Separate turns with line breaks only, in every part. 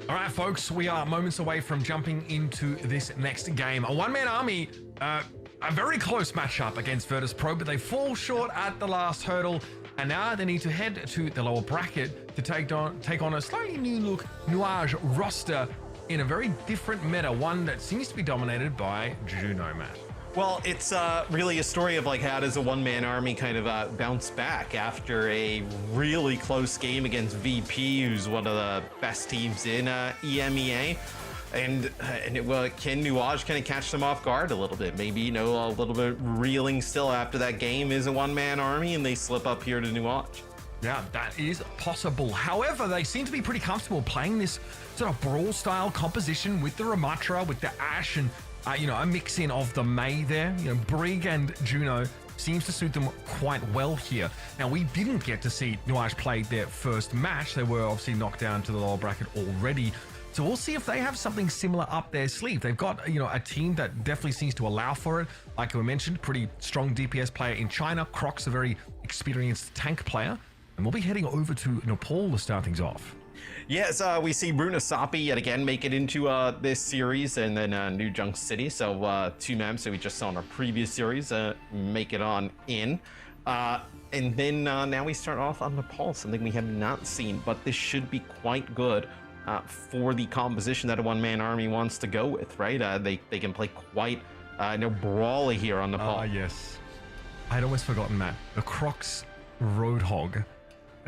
All right, folks, we are moments away from jumping into this next game. A one-man army, a very close matchup against Virtus Pro, but they fall short at the last hurdle, and now they need to head to the lower bracket to take on a slightly new look Nu.age roster in a very different meta, one that seems to be dominated by Juno, Matt.
Well, it's really a story of like how does a one-man army kind of bounce back after a really close game against VP, who's one of the best teams in EMEA, and can Nu.age kind of catch them off guard a little bit? Maybe, a little bit reeling still after that game is a one-man army, and they slip up here to Nu.age.
Yeah, that is possible. However, they seem to be pretty comfortable playing this sort of brawl-style composition with the Ramatra, with the Ashe, and a mix-in of the Mei there. Brig and Juno seems to suit them quite well here. Now, we didn't get to see Nu.age play their first match. They were obviously knocked down to the lower bracket already. So we'll see if they have something similar up their sleeve. They've got, a team that definitely seems to allow for it. Like we mentioned, pretty strong DPS player in China. Croc's a very experienced tank player. And we'll be heading over to Nepal to start things off.
Yes, we see Bruna Sapi yet again make it into this series, and then New Junk City. So two maps that we just saw in our previous series make it on in. And then now we start off on Nepal, something we have not seen, but this should be quite good for the composition that a one-man army wants to go with, right? They can play quite brawly here on Nepal.
Yes. I'd almost forgotten, Matt. The Croc's Roadhog.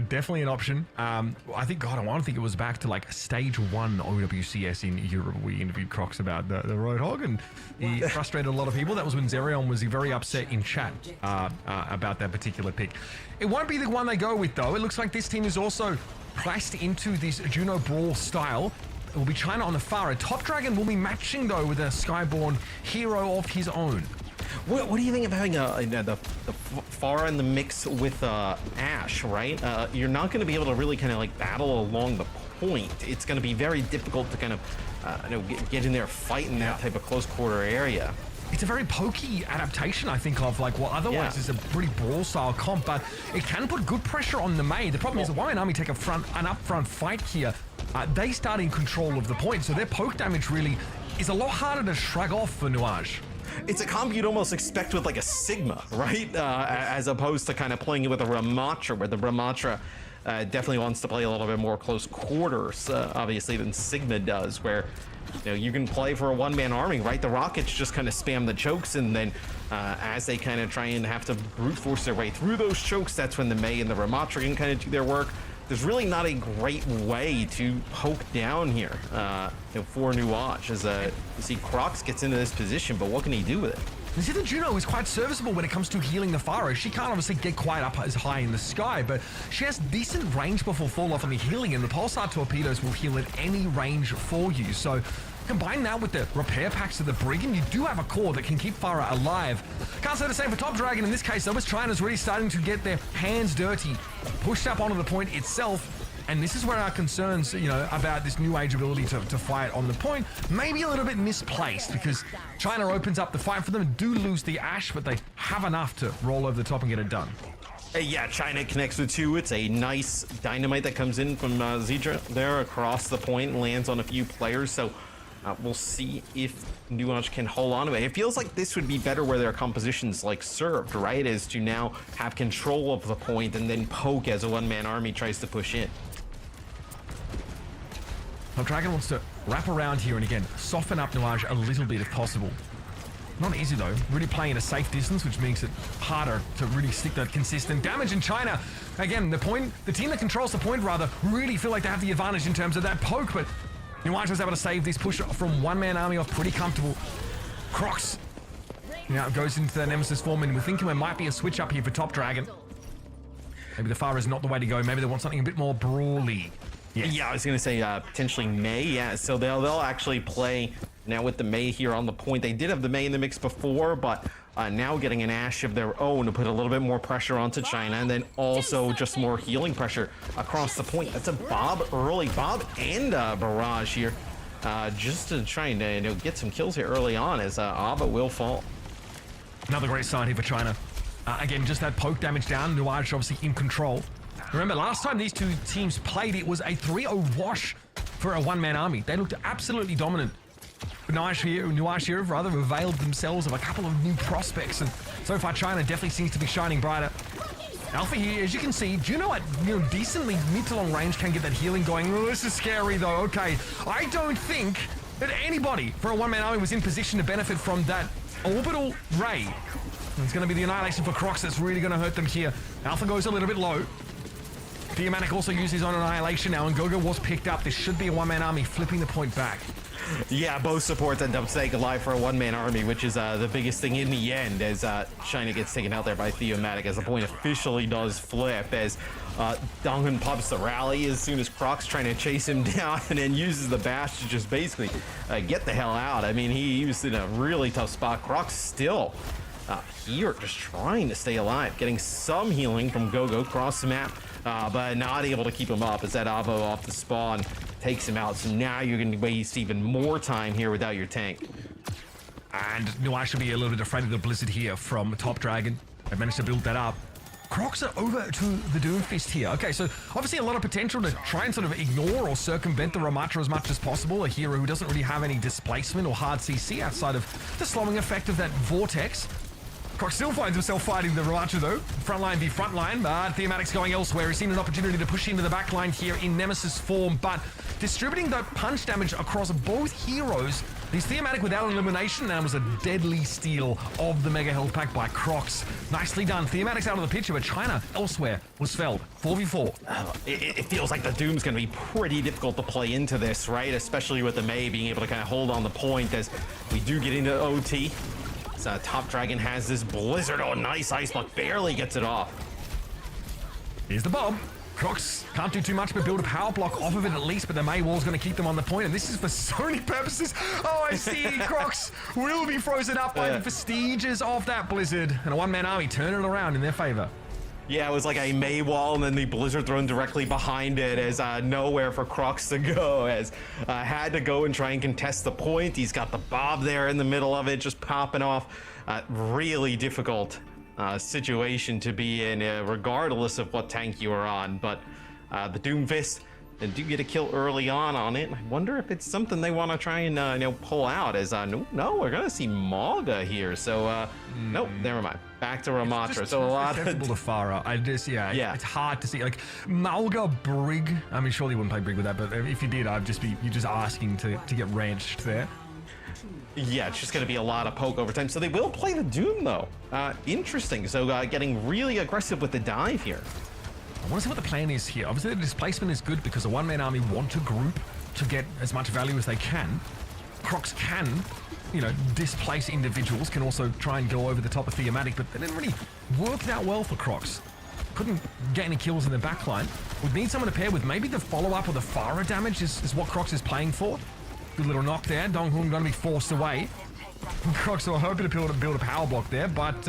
Definitely an option. I think it was back to like stage 1 OWCS in Europe. We interviewed Crocs about the Roadhog, and he frustrated a lot of people. That was when Zerion was very upset in chat about that particular pick. It won't be the one they go with, though. It looks like this team is also priced into this Juno Brawl style. It will be China on the far. Top Dragon will be matching, though, with a Skyborn hero of his own.
What do you think of having the Pharah in the mix with Ashe, right? You're not going to be able to really kind of like battle along the point. It's going to be very difficult to kind of get in there, fight in that type of close quarter area.
It's a very pokey adaptation, I think, of like what otherwise is a pretty brawl style comp, but it can put good pressure on the Mei. The problem is the one-man army take an upfront fight here. They start in control of the point, so their poke damage really is a lot harder to shrug off for Nu.age.
It's a comp you'd almost expect with like a Sigma, right? As opposed to kind of playing it with a Ramatra, where the Ramatra definitely wants to play a little bit more close quarters, obviously, than Sigma does, where you can play for a one-man army, right? The Rockets just kind of spam the chokes, and then as they kind of try and have to brute force their way through those chokes, that's when the Mei and the Ramatra can kind of do their work. There's really not a great way to poke down here for Nu.age, as you see Crocs gets into this position, but what can he do with it?
You see, the Juno is quite serviceable when it comes to healing the Pharah. She can't obviously get quite up as high in the sky, but she has decent range before fall off on the healing, and the Pulsar torpedoes will heal at any range for you. So combine that with the repair packs of the Brig, and you do have a core that can keep Pharah alive. Can't say the same for Top Dragon in this case, though, as China's really starting to get their hands dirty, pushed up onto the point itself. And this is where our concerns, about this Nu.age ability to fight on the point, may be a little bit misplaced, because China opens up the fight for them, do lose the Ashe, but they have enough to roll over the top and get it done.
Yeah, China connects with 2. It's a nice dynamite that comes in from Zedra there across the point and lands on a few players. So we'll see if Nu.age can hold on to it. It feels like this would be better where their composition's like served, right? Is to now have control of the point and then poke as a one-man army tries to push in.
Top Dragon wants to wrap around here and again soften up Nu.age a little bit if possible. Not easy though, really playing at a safe distance, which makes it harder to really stick that consistent damage. In China, again, the team that controls the point rather, really feel like they have the advantage in terms of that poke, but Nu.age was able to save this push from one-man army off pretty comfortable. Crocs goes into the Nemesis form, and we're thinking there might be a switch up here for Top Dragon. Maybe the Pharah is not the way to go. Maybe they want something a bit more brawly. Yes. Yeah,
I was going to say potentially Mei. Yeah, so they'll actually play now with the Mei here on the point. They did have the Mei in the mix before, but now getting an Ashe of their own to put a little bit more pressure onto China, and then also just more healing pressure across the point. That's a Bob early, Bob and Barrage here, just to try and get some kills here early on, as Ava will fall.
Another great sign here for China. Again, just that poke damage down. Nu.age obviously in control. Remember, last time these two teams played, it was a 3-0 wash for a one-man army. They looked absolutely dominant. Nu.age here have rather availed themselves of a couple of new prospects, and so far China definitely seems to be shining brighter. Alpha here, as you can see, Juno at decently mid to long range can get that healing going. Oh, this is scary though. Okay, I don't think that anybody for a one-man army was in position to benefit from that orbital ray. And it's going to be the annihilation for Crocs that's really going to hurt them here. Alpha goes a little bit low. Thematic also used his own annihilation now, and Gogo was picked up. This should be a one-man army flipping the point back.
Yeah, both supports end up staying alive for a one-man army, which is the biggest thing in the end, as China gets taken out there by Thematic, as the point officially does flip, as Donghun pops the rally as soon as Croc's trying to chase him down, and then uses the bash to just basically get the hell out. I mean, he was in a really tough spot. Croc's still here, just trying to stay alive, getting some healing from Gogo across the map, but not able to keep him up as that Avo off the spawn takes him out. So now you're going to waste even more time here without your tank.
And Nu.age should be a little bit afraid of the Blizzard here from Top Dragon. They managed to build that up. Crocs are over to the Doomfist here. Okay, so obviously a lot of potential to try and sort of ignore or circumvent the Ramatra as much as possible. A hero who doesn't really have any displacement or hard CC outside of the slowing effect of that Vortex. Croc still finds himself fighting the Ramatra though. Frontline v frontline, but Thematic's going elsewhere. He's seen an opportunity to push into the backline here in Nemesis form, but distributing that punch damage across both heroes. He's Thematic without elimination, and was a deadly steal of the Mega Health Pack by Crocs. Nicely done. Thematic's out of the picture, but China elsewhere was felled. 4v4.
It feels like the Doom's going to be pretty difficult to play into this, right? Especially with the Mei being able to kind of hold on the point as we do get into OT. So Top Dragon has this Blizzard. Oh, nice ice block. Barely gets it off.
Here's the bomb. Crocs can't do too much but build a power block off of it at least, but the Mei Wall's going to keep them on the point, and this is for Sony purposes. Oh, I see. Crocs will be frozen up by the vestiges of that Blizzard, and a one-man army turn it around in their favor.
Yeah, it was like a Mei wall and then the Blizzard thrown directly behind it as nowhere for Crocs to go, as had to go and try and contest the point. He's got the Bob there in the middle of it, just popping off. Really difficult situation to be in, regardless of what tank you are on. But the Doomfist, they do get a kill early on it. I wonder if it's something they want to try and pull out. As no, we're gonna see Malga here. So nope, never mind. Back to Ramatra. So a lot of
Farah. I just it's hard to see like Malga Brig. I mean, surely you wouldn't play Brig with that, but if you did, you're just asking to get ranched there.
Yeah, it's just going to be a lot of poke over time. So they will play the Doom though. Interesting. So getting really aggressive with the dive here.
I want to see what the plan is here. Obviously, the displacement is good because a one-man army want to group to get as much value as they can. Crocs can, displace individuals, can also try and go over the top of Thematic, but that didn't really work that well for Crocs. Couldn't get any kills in the backline. Would need someone to pair with. Maybe the follow-up or the Farah damage is what Crocs is playing for. Good little knock there. Donghun going to be forced away. Crocs are hoping to build a power block there, but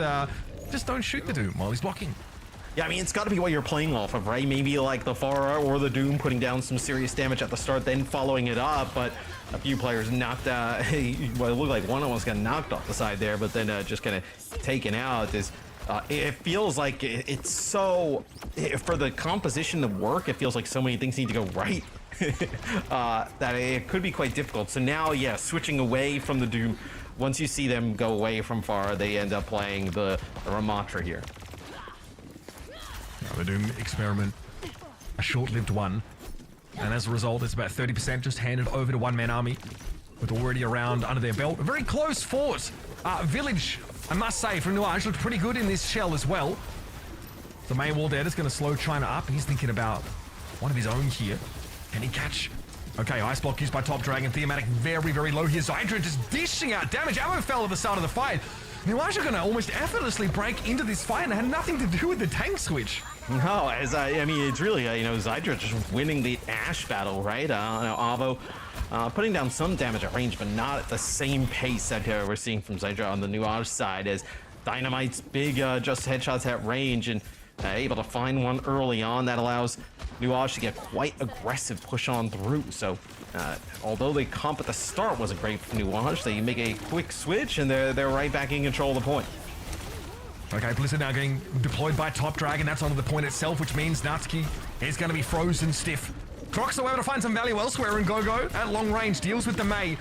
just don't shoot the Doom while he's blocking.
Yeah, I mean, it's got to be what you're playing off of, right? Maybe like the Farah or the Doom putting down some serious damage at the start, then following it up, but a few players knocked well, it looked like one almost got knocked off the side there, but then just kind of taken out. It feels like it's so, for the composition to work, it feels like so many things need to go right that it could be quite difficult. So now, yeah, switching away from the Doom, once you see them go away from Farah, they end up playing the Ramatra here.
The Doom experiment, a short-lived one, and as a result, it's about 30% just handed over to one-man army, with already a round under their belt. A very close fought village, I must say, from Nu.age looked pretty good in this shell as well. The Mei Wall dead is going to slow China up. He's thinking about one of his own here. Can he catch? Okay, ice block used by Top Dragon. Thematic very, very low here. Zydra just dishing out damage. Ammo fell at the start of the fight. Nu.age are going to almost effortlessly break into this fight, and it had nothing to do with the tank switch.
No, I mean, it's really, Zydra just winning the Ashe battle, right? Avo putting down some damage at range, but not at the same pace that we're seeing from Zydra on the Nu.age side, as Dynamite's big just headshots at range, and able to find one early on that allows Nu.age to get quite aggressive, push on through. So although the comp at the start wasn't great for Nu.age, they make a quick switch and they're right back in control of the point.
Okay, Blizzard now getting deployed by Top Dragon. That's onto the point itself, which means Natsuki is going to be frozen stiff. Crocs are able to find some value elsewhere, and Gogo at long range deals with the Mei.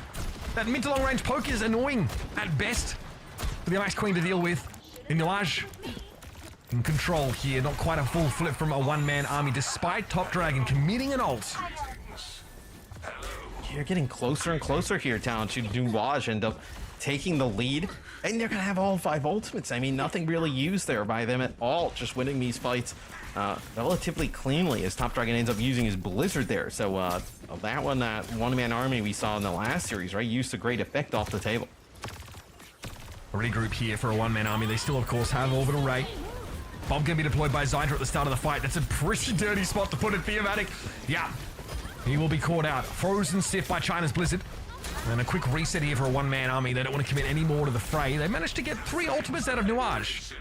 That mid to long range poke is annoying at best for the Max Queen to deal with. Nu.age in control here, not quite a full flip from a one-man army despite Top Dragon committing an ult.
You're getting closer and closer here, Talent. Nu.age end up taking the lead, and they're gonna have all 5 ultimates. I mean, nothing really used there by them at all, just winning these fights relatively cleanly as Top Dragon ends up using his Blizzard there. So that one-man army we saw in the last series, right, used to great effect off the table.
A regroup here for a one-man army. They still, of course, have Orbital Ray. Bob can be deployed by Zyder at the start of the fight. That's a pretty dirty spot to put it, Theomatic. Yeah, he will be caught out. Frozen stiff by China's Blizzard. And a quick reset here for a one-man army. They don't want to commit any more to the fray. They managed to get 3 ultimates out of Nu.age.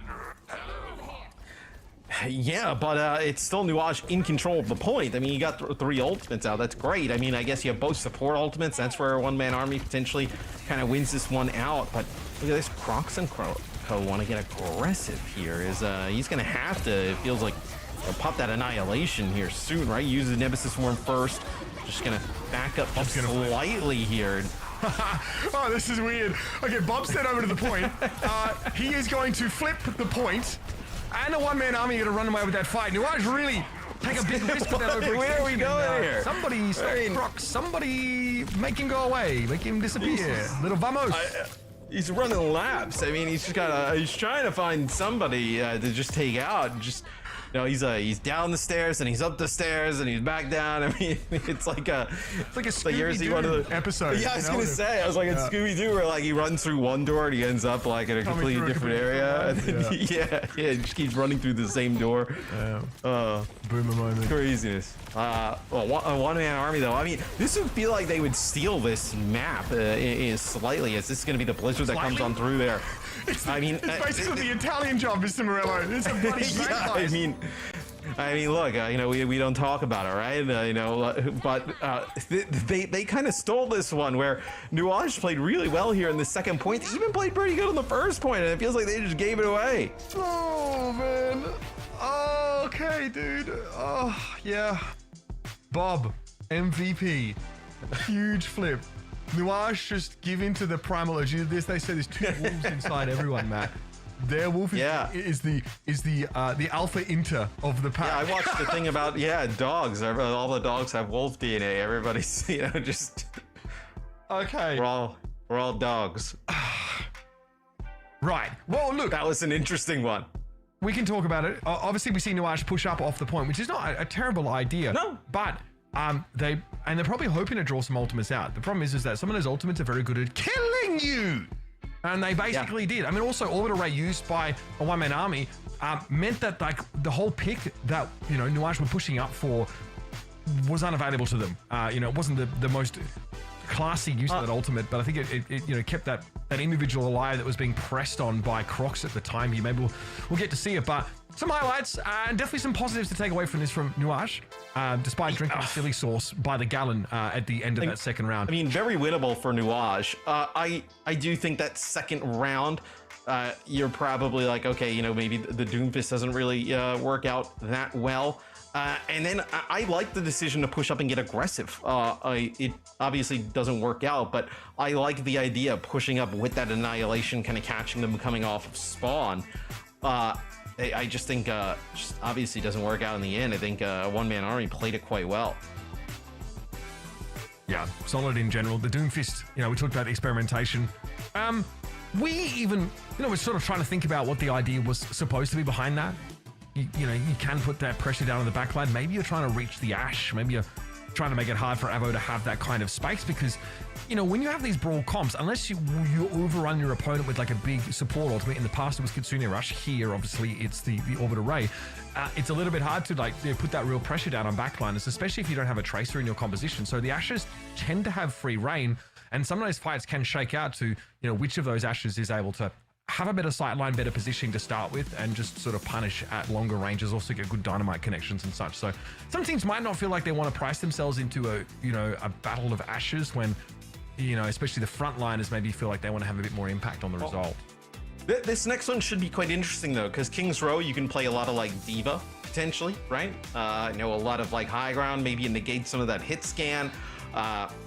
Yeah, but it's still Nu.age in control of the point. I mean, you got 3 ultimates out. That's great. I mean, I guess you have both support ultimates. That's where a one-man army potentially kind of wins this one out. But look at this. Crocs and Co want to get aggressive here. He's going to have to, it feels like, pop that Annihilation here soon, right? Use the Nemesis Worm first. Just going to back up just slightly here.
Oh, this is weird. Okay, Bob's sent over to the point. He is going to flip the point. And a one-man army going to run away with that fight. Nu.age really take a big risk with that over.
Where are we going here?
Somebody stop Crocs. Somebody make him go away. Make him disappear. Little vamos.
He's running laps. I mean, he's trying to find somebody to just take out. Just, you know, he's down the stairs and he's up the stairs and he's back down. I mean, it's like a Scooby-Doo
episode.
Yeah, I was gonna say, I was like, it's Scooby-Doo where like he runs through one door and he ends up like in a completely different area. Yeah, he just keeps running through the same door.
Boomer moment.
Craziness. Well, a one-man army though. I mean, this would feel like they would steal this map slightly. Is this going to be the Blizzard that comes on through there?
It's basically the Italian job, Mr. Morello. It's a bloody
I mean, look, you know, we don't talk about it, right? You know, but they kind of stole this one where Nu.age played really well here in the second point. They even played pretty good on the first point, and it feels like they just gave it away.
Oh man. Oh, okay, dude. Oh yeah. Bob, MVP, huge flip. Nu.age just give in to the primal urge. They say there's 2 wolves inside everyone, Matt. Their wolf is the alpha inter of the pack.
Yeah, I watched the thing about dogs. All the dogs have wolf DNA. Everybody's just
okay.
We're all dogs.
Right. Well, look,
that was an interesting one.
We can talk about it. Obviously, we see Nu.age push up off the point, which is not a terrible idea.
No,
but they're probably hoping to draw some ultimates out. The problem is that some of those ultimates are very good at killing you. And they basically did. I mean, also Orbital Ray used by a one-man army meant that like the whole pick that Nu.age were pushing up for was unavailable to them. It wasn't the most classy use of that ultimate, but I think it kept that individual alive that was being pressed on by Crocs at the time. Here, maybe we'll get to see it, but some highlights and definitely some positives to take away from this from Nu.age, despite drinking silly sauce by the gallon at the end of that second round.
I mean, very winnable for Nu.age. I do think that second round, you're probably like, okay, maybe the Doomfist doesn't really work out that well. And then I like the decision to push up and get aggressive. It obviously doesn't work out, but I like the idea of pushing up with that Annihilation, kind of catching them coming off of spawn. I just think just obviously doesn't work out in the end. I think one-man army played it quite well.
Yeah, solid in general. The Doomfist, we talked about the experimentation. We even, we're sort of trying to think about what the idea was supposed to be behind that. You can put that pressure down on the backline. Maybe you're trying to reach the Ashe. Maybe you're trying to make it hard for Avo to have that kind of space because, when you have these brawl comps, unless you overrun your opponent with like a big support ultimate, in the past it was Kitsune Rush, here obviously it's the Orbital Ray, it's a little bit hard to put that real pressure down on backliners, especially if you don't have a Tracer in your composition. So the Ashes tend to have free reign, and some of those fights can shake out to, which of those Ashes is able to have a better sightline, better positioning to start with, and just sort of punish at longer ranges, also get good dynamite connections and such. So some teams might not feel like they want to price themselves into a battle of Ashes when, especially the frontliners maybe feel like they want to have a bit more impact on the result.
This next one should be quite interesting though, because King's Row, you can play a lot of like Diva potentially, right? I know a lot of like high ground, maybe negate some of that hit scan.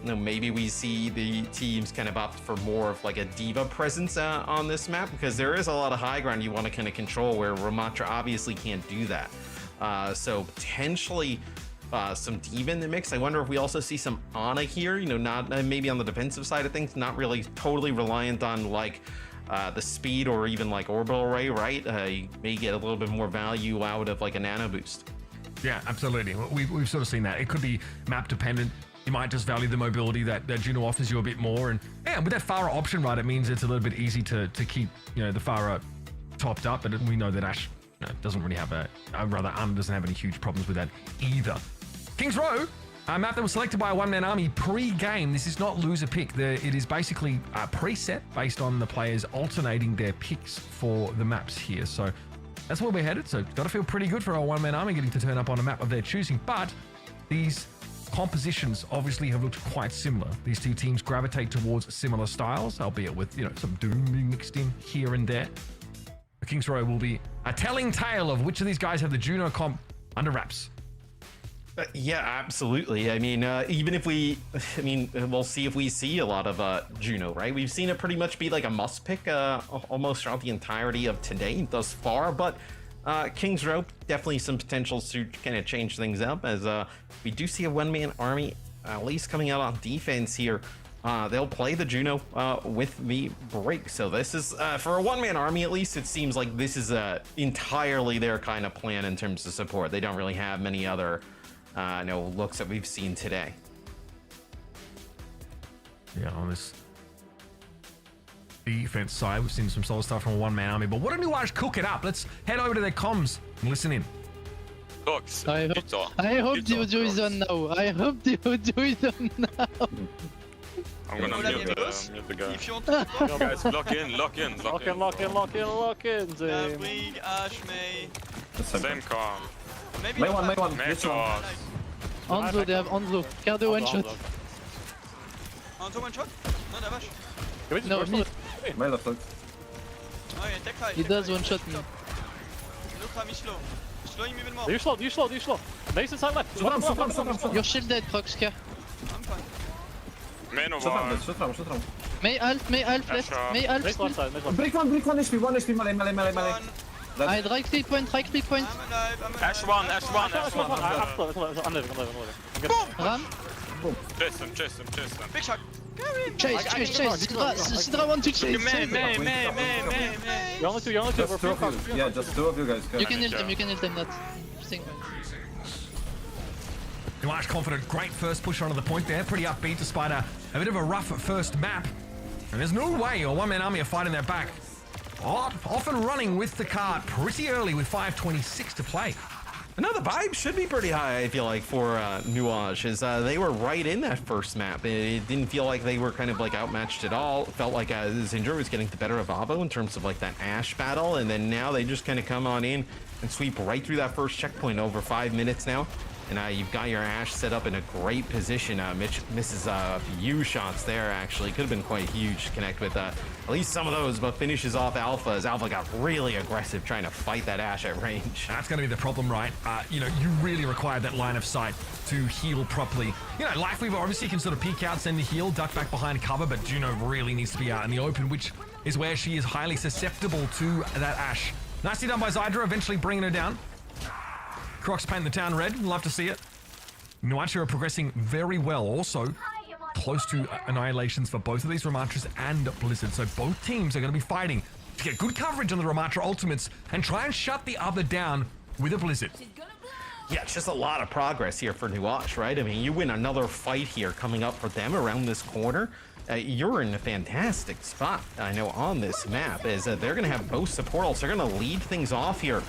Maybe we see the teams kind of opt for more of like a diva presence on this map, because there is a lot of high ground you want to kind of control where Ramatra obviously can't do that. So potentially some diva in the mix. I wonder if we also see some Ana here, not maybe on the defensive side of things, not really totally reliant on like the speed or even like orbital array, right? You may get a little bit more value out of like a nano boost.
Yeah, absolutely. We've sort of seen that. It could be map dependent. You might just value the mobility that Juno offers you a bit more. And yeah, with that Pharah option, right, it means it's a little bit easy to keep, the Pharah topped up. But we know that Ashe doesn't really have Ana doesn't have any huge problems with that either. Kings Row, a map that was selected by a one-man army pre-game. This is not loser pick. It is basically a preset based on the players alternating their picks for the maps here. So that's where we're headed. So got to feel pretty good for a one-man army getting to turn up on a map of their choosing. But these compositions obviously have looked quite similar. These two teams gravitate towards similar styles, albeit with some Doom being mixed in here and there. The Kings Row will be a telling tale of which of these guys have the Juno comp under wraps.
Yeah, absolutely. I mean, even if we'll see if we see a lot of Juno, right? We've seen it pretty much be like a must pick almost throughout the entirety of today thus far, but Kings Row, definitely some potentials to kind of change things up, as we do see a one-man army at least coming out on defense here. They'll play the Juno with the break. So this is, for a one-man army at least, it seems like this is entirely their kind of plan in terms of support. They don't really have many other looks that we've seen today.
Yeah, on this defense side, we've seen some solid stuff from a one-man army, but what a Nu.age cook it up. Let's head over to their comms and listen in.
I hope the audio is on now. I hope the audio is on now.
I'm gonna mute the guy.
If you want to
No, guys, lock in.
Lock in.
Wing, Ash, May.
Same car.
Maybe
May one.
Metos.
Anzo, they have Anzo. Cardo one shot.
Anto one shot? No, la vache.
No, me.
May left side.
Oh, yeah, tech high.
He does one shot me.
Look, Rami slow. Slowing me even more.
You slow. Mason side left.
Stop.
Your shield dead, Proxka.
I'm fine.
Main
Shoot
over.
round.
May Alf left. May Alf
Mace left
still.
side.
Break one HP, melee.
One.
I right click point.
I'm alive.
Ash one.
I'm living.
Ram.
Chase him.
Big shot.
Chase. Sidra want to chase.
May.
You're only two.
Just two of you. Yeah, just two of you guys.
You can heal them, that thing.
Nu.age confident, great first push onto the point there. Pretty upbeat despite a bit of a rough first map. And there's no way a one-man army are fighting their back. Off and running with the cart pretty early with 5:26 to play.
No, the vibe should be pretty high, I feel like, for Nu.age, as they were right in that first map. It didn't feel like they were kind of like outmatched at all. It felt like Zinger was getting the better of Avo in terms of like that Ashe battle, and then now they just kind of come on in and sweep right through that first checkpoint over 5 minutes now. And you've got your Ashe set up in a great position. Mitch misses a few shots there, actually. Could have been quite huge to connect with at least some of those, but finishes off Alpha, as Alpha got really aggressive trying to fight that Ashe at range.
That's going to be the problem, right? You really require that line of sight to heal properly. Lifeweaver obviously can sort of peek out, send a heal, duck back behind cover, but Juno really needs to be out in the open, which is where she is highly susceptible to that Ashe. Nicely done by Zydra, eventually bringing her down. Crocs paint the town red. Love to see it. Nu.age are progressing very well. Also, close to annihilations for both of these Ramatras and Blizzard. So both teams are going to be fighting to get good coverage on the Ramatra ultimates and try and shut the other down with a Blizzard.
Yeah, it's just a lot of progress here for Nu.age, right? I mean, you win another fight here coming up for them around this corner. You're in a fantastic spot, I know, on this map, as they're going to have both support ults. They're going to lead things off here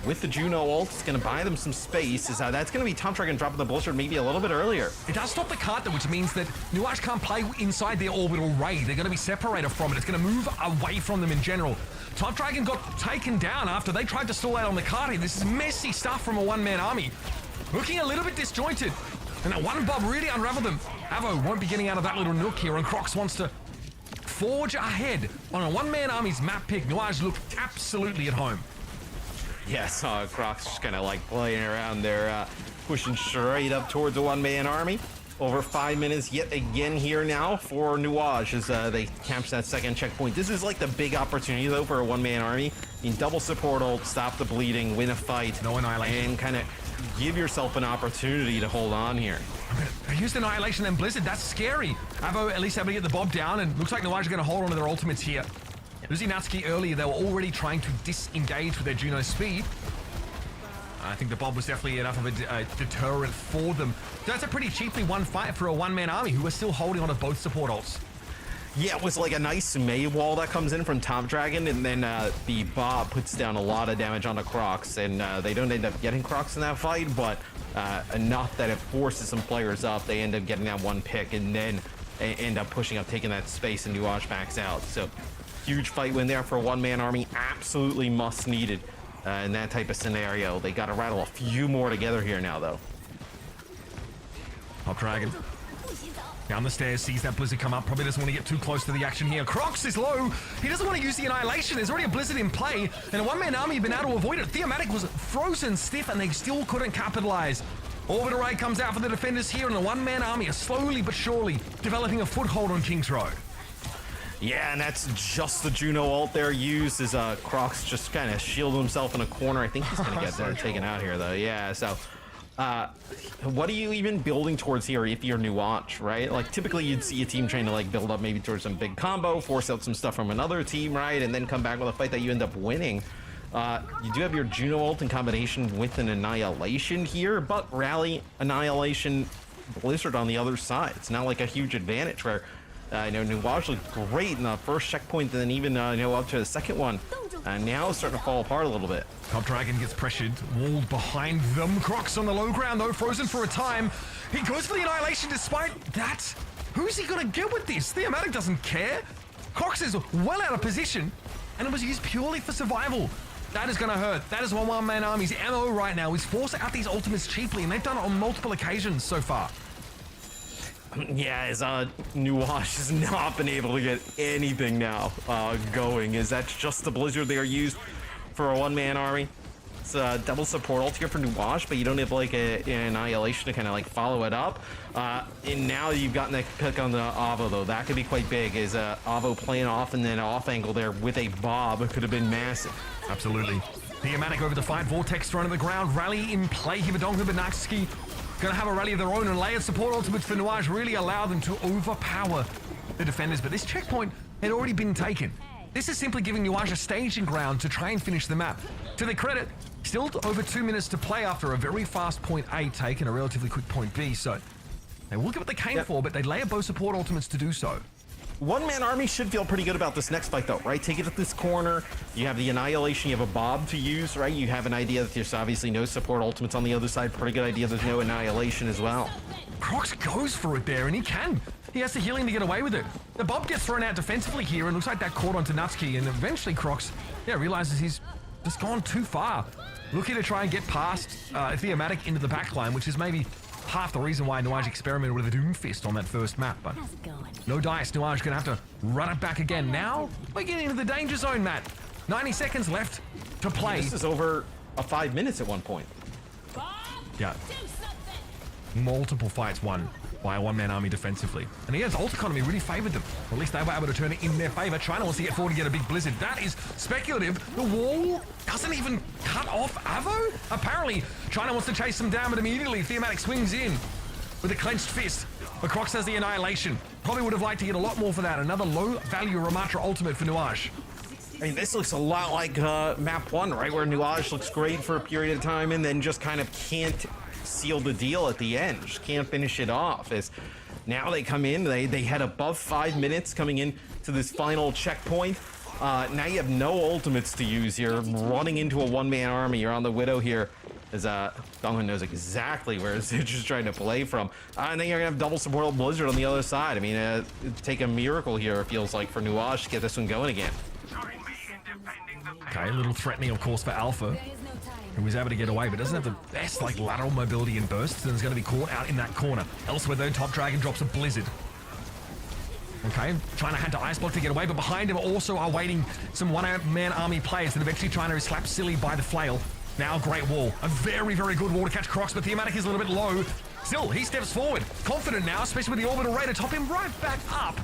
with the Juno ult. It's going to buy them some space. That's going to be Top Dragon dropping the Blizzard maybe a little bit earlier.
It does stop the cart, though, which means that Nu.age can't play inside their orbital ray. They're going to be separated from it. It's going to move away from them in general. Top Dragon got taken down after they tried to stall out on the cart here. This is messy stuff from a one-man army. Looking a little bit disjointed. And that one bob really unraveled them. Avo won't be getting out of that little nook here, and Crocs wants to forge ahead on a one-man army's map pick. Nu.age look absolutely at home.
Yes, Croc's just kind of like playing around there, pushing straight up towards a one-man army. Over 5 minutes yet again here now for Nu.age as they capture that second checkpoint. This is like the big opportunity though for a one-man army. You can double support ult, stop the bleeding, win a fight,
No annihilation.
and kind of give yourself an opportunity to hold on here.
They used Annihilation and Blizzard. That's scary. Avo at least able to get the Bob down, and looks like Nu.age are going to hold on to their ultimates here. Losing Natsuki earlier, they were already trying to disengage with their Juno speed. I think the Bob was definitely enough of a deterrent for them. So that's a pretty cheaply won fight for a one-man army who are still holding on to both support ults.
Yeah, it was like a nice May wall that comes in from Top Dragon, and then the Bob puts down a lot of damage on the Crocs, and they don't end up getting Crocs in that fight, but enough that it forces some players up. They end up getting that one pick, and then they end up pushing up, taking that space, and Nu.age backs out. So huge fight win there for a one-man army, absolutely must needed in that type of scenario. They got to rattle a few more together here now, though.
Top Dragon down the stairs, sees that Blizzard come up, probably doesn't want to get too close to the action here. Crocs is low. He doesn't want to use the Annihilation. There's already a Blizzard in play, and a one-man army have been able to avoid it. Thematic was frozen stiff, and they still couldn't capitalize. Orbital Raid comes out for the defenders here, and a one-man army are slowly but surely developing a foothold on King's Road.
Yeah, and that's just the Juno ult there used as Crocs just kind of shield himself in a corner. I think he's going to get there taken out here, though. Yeah, so what are you even building towards here if you're Nu.age, right? Like, typically you'd see a team trying to, like, build up maybe towards some big combo, force out some stuff from another team, right? And then come back with a fight that you end up winning. You do have your Juno ult in combination with an Annihilation here, but Rally, Annihilation, Blizzard on the other side. It's not like a huge advantage where Nu.age looked great in the first checkpoint, and then even up to the second one. Now it's starting to fall apart a little bit.
Top Dragon gets pressured, walled behind them. Crocs on the low ground though, frozen for a time. He goes for the Annihilation despite that. Who's he gonna get with this? Thematic doesn't care. Crocs is well out of position, and it was used purely for survival. That is gonna hurt. That is one-man army's MO right now. He's forced out these ultimates cheaply, and they've done it on multiple occasions so far.
Yeah, as Nu.age has not been able to get anything now going, as that's just the Blizzard they are used for a one-man army. It's a double support ult here for Nu.age, but you don't have like an Annihilation to kind of like follow it up. And now you've gotten that pick on the Avo, though. That could be quite big, as Avo playing off and then off angle there with a Bob could have been massive.
Absolutely. Thematic over the fight, Vortex thrown to the ground, Rally in play here for Donka Benakski. Gonna have a rally of their own, and layered support ultimates for Nu.age really allow them to overpower the defenders, but this checkpoint had already been taken. This is simply giving Nu.age a staging ground to try and finish the map. To their credit, still over 2 minutes to play after a very fast point A take and a relatively quick point B, so they will get what they came for, but they layer both support ultimates to do so.
One-man army should feel pretty good about this next fight, though, right? Take it at this corner. You have the Annihilation. You have a Bob to use, right? You have an idea that there's obviously no support ultimates on the other side. Pretty good idea there's no Annihilation as well.
Crocs goes for it there, and he can. He has the healing to get away with it. The Bob gets thrown out defensively here, and looks like that caught onto Natsuki, and eventually Crocs, realizes he's just gone too far. Looking to try and get past Thematic into the backline, which is maybe half the reason why Nu.age experimented with a Doomfist on that first map, but no dice. Nu.age gonna have to run it back again. Now we're getting into the danger zone, Matt. 90 seconds left to play.
This is over 5 minutes at one point.
Yeah. Multiple fights won by a one-man army defensively. And again, ult economy really favored them. Or at least they were able to turn it in their favor. China wants to get forward and get a big Blizzard. That is speculative. The wall doesn't even cut off Avo. Apparently, China wants to chase them down, but immediately Thematic swings in with a clenched fist. But Crocs has the Annihilation. Probably would have liked to get a lot more for that. Another low-value Ramatra ultimate for Nu.age.
I mean, this looks a lot like map 1, right? Where Nu.age looks great for a period of time and then just kind of can't seal the deal at the end. Just can't finish it off. As now they come in, they had above 5 minutes coming in to this final checkpoint. Now you have no ultimates to use here. Running into a one-man army. You're on the Widow here. As Donghun knows exactly where Zidge is trying to play from. And then you're going to have double support Blizzard on the other side. I mean, it'd take a miracle here, it feels like, for Nu.age to get this one going again.
Okay, a little threatening, of course, for Alpha, who was able to get away, but doesn't have the best, like, lateral mobility and bursts, and is going to be caught out in that corner. Elsewhere, though, Top Dragon drops a Blizzard. Okay, China had to ice block to get away, but behind him also are waiting some one-man army players that eventually China is slapped silly by the flail. Now Great Wall. A very, very good wall to catch Crocs, but Theomatic is a little bit low. Still, he steps forward. Confident now, especially with the orbital ray to top him right back up.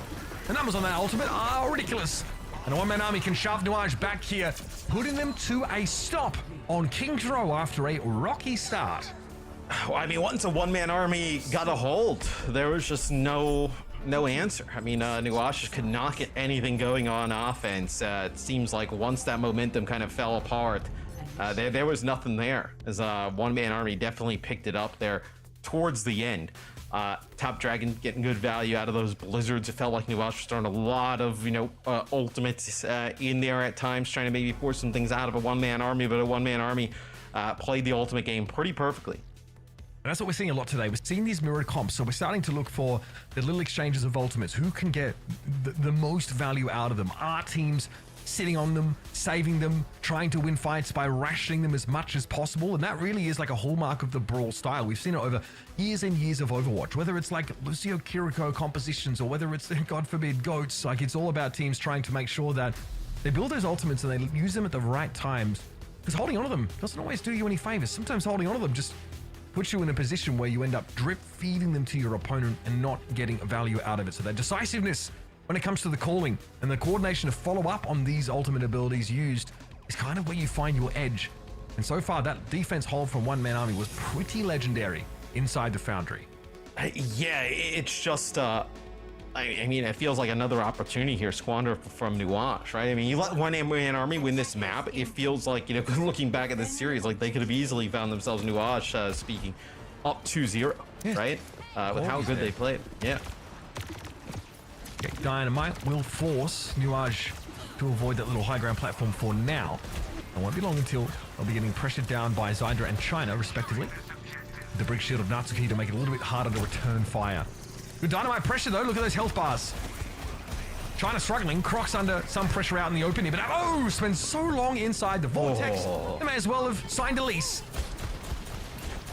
The numbers on that ultimate are ridiculous. And a one-man army can shove Nu.age back here, putting them to a stop on King's Row after a rocky start.
Well, I mean, once a one-man army got a hold, there was just no answer. I mean, Nu.age just could not get anything going on offense. It seems like once that momentum kind of fell apart, there was nothing there, as one-man army definitely picked it up there towards the end. Top Dragon getting good value out of those blizzards. It felt like Nu.age was throwing a lot of, ultimates in there at times, trying to maybe force some things out of a one-man army, but a one-man army played the ultimate game pretty perfectly.
And that's what we're seeing a lot today. We're seeing these mirrored comps, so we're starting to look for the little exchanges of ultimates. Who can get the most value out of them? Are teams sitting on them, saving them, trying to win fights by rationing them as much as possible? And that really is like a hallmark of the Brawl style. We've seen it over years and years of Overwatch, whether it's like Lucio Kiriko compositions or whether it's, God forbid, GOATs. Like, it's all about teams trying to make sure that they build those ultimates and they use them at the right times. Because holding onto them doesn't always do you any favors. Sometimes holding onto them just puts you in a position where you end up drip feeding them to your opponent and not getting value out of it. So that decisiveness when it comes to the calling and the coordination to follow up on these ultimate abilities used is kind of where you find your edge. And so far, that defense hold from one-man army was pretty legendary inside the Foundry.
Yeah, it's just, I mean, it feels like another opportunity here squandered from Nu.age, right? I mean, you let one-man army win this map, it feels like, looking back at this series, like they could have easily found themselves, Nu.age speaking, up 2-0, right? With how good they played. Yeah.
Okay, Dynamite will force Nu.age to avoid that little high ground platform for now. It won't be long until they'll be getting pressured down by Zydra and China, respectively. The Brig Shield of Natsuki to make it a little bit harder to return fire. Good Dynamite pressure, though. Look at those health bars. China struggling. Crocs under some pressure out in the open here, but spends so long inside the vortex. They may as well have signed a lease.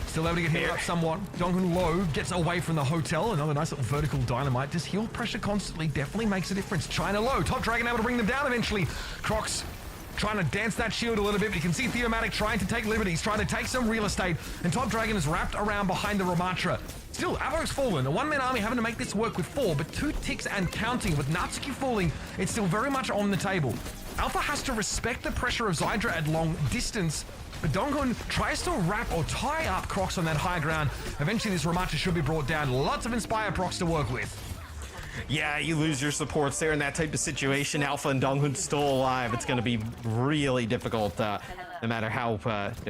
Still able to get hit up somewhat. Donghun Low gets away from the hotel. Another nice little vertical Dynamite. Just heal pressure constantly definitely makes a difference. China Low. Top Dragon able to bring them down eventually. Crocs trying to dance that shield a little bit. You can see Theomatic trying to take liberties, trying to take some real estate. And Top Dragon is wrapped around behind the Ramatra. Still, Avo's fallen. A one-man army having to make this work with 4, but 2 ticks and counting. With Natsuki falling, it's still very much on the table. Alpha has to respect the pressure of Zydra at long distance. But Donghun tries to wrap or tie up Crocs on that high ground. Eventually, this Ramatra should be brought down. Lots of Inspire procs to work with.
Yeah, you lose your supports there in that type of situation. Alpha and Donghun still alive. It's going to be really difficult, no matter how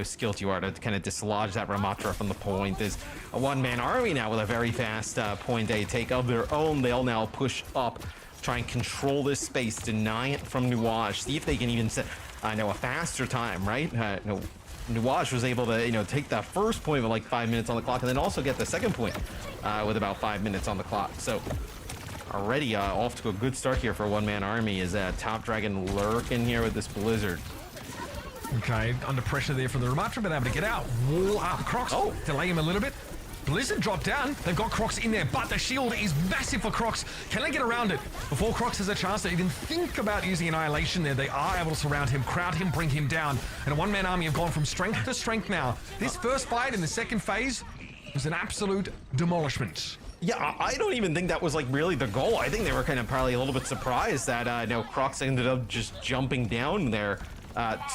skilled you are, to kind of dislodge that Ramatra from the point. There's a one-man army now with a very fast point A take of their own. They'll now push up, try and control this space, deny it from Nu.age. See if they can even set, a faster time, right? Nu.age was able to, take that first point with like 5 minutes on the clock, and then also get the second point with about 5 minutes on the clock. So already off to a good start here for a one-man army. Is Top Dragon lurking here with this blizzard?
Okay, under pressure there from the Ramatra, but able to get out. Wall up. Crocs delay him a little bit. Blizzard dropped down. They've got Crocs in there, but the shield is massive for Crocs. Can they get around it before Crocs has a chance to even think about using Annihilation there? They are able to surround him, crowd him, bring him down. And a one-man army have gone from strength to strength now. This first fight in the second phase was an absolute demolishment.
Yeah, I don't even think that was like really the goal. I think they were kind of probably a little bit surprised that Crocs ended up just jumping down there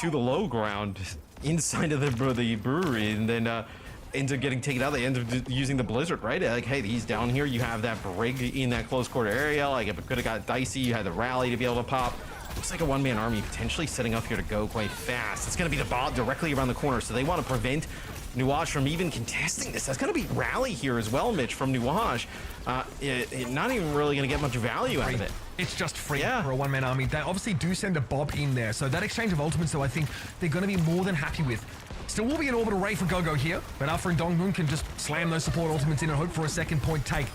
to the low ground inside of the brewery, and then ends up getting taken out. They end up using the blizzard, right? Like, hey, he's down here. You have that Brig in that close quarter area. Like, if it could have got dicey, you had the rally to be able to pop. Looks like a one-man army potentially setting up here to go quite fast. It's going to be the bot directly around the corner, so they want to prevent Nu.age from even contesting this. That's going to be rally here as well, Mitch, from Nu.age. Not even really going to get much value out of it.
It's just free for a one-man army. They obviously do send a Bob in there, so that exchange of ultimates, though, I think they're going to be more than happy with. Still will be an orbital ray for Gogo here, but Alpha and Donghun can just slam those support ultimates in and hope for a second point take.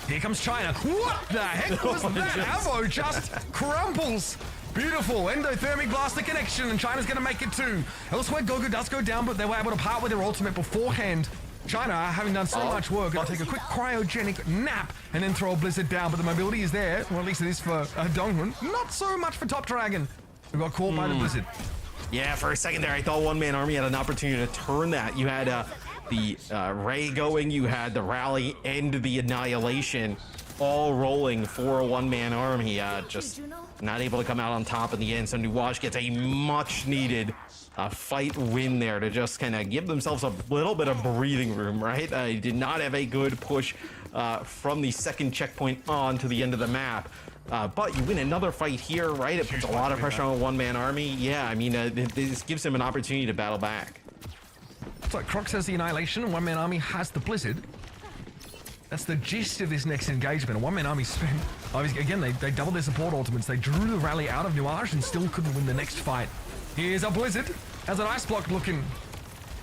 Here comes China. What the heck was that? Avo just crumples. Beautiful. Endothermic blaster connection, and China's going to make it too. Elsewhere, Gogo does go down, but they were able to part with their ultimate beforehand. China, having done so much work, going to take a quick cryogenic nap and then throw a blizzard down, but the mobility is there. Well, at least it is for Donghun. Not so much for Top Dragon, who got caught by the blizzard.
Yeah, for a second there, I thought One Man Army had an opportunity to turn that. You had the Ray going, you had the rally and the annihilation all rolling for a One Man Army. Just not able to come out on top in the end. So Nu.age gets a much needed fight win there to just kind of give themselves a little bit of breathing room, right? Did not have a good push from the second checkpoint on to the end of the map. But you win another fight here, right? It puts a lot of pressure on a One Man Army. Yeah, I mean, this gives him an opportunity to battle back.
So Crocs has the Annihilation, One Man Army has the Blizzard. That's the gist of this next engagement. One Man Army spent, again, they doubled their support ultimates. They drew the rally out of Nu.age and still couldn't win the next fight. Here's a Blizzard, has an ice block looking.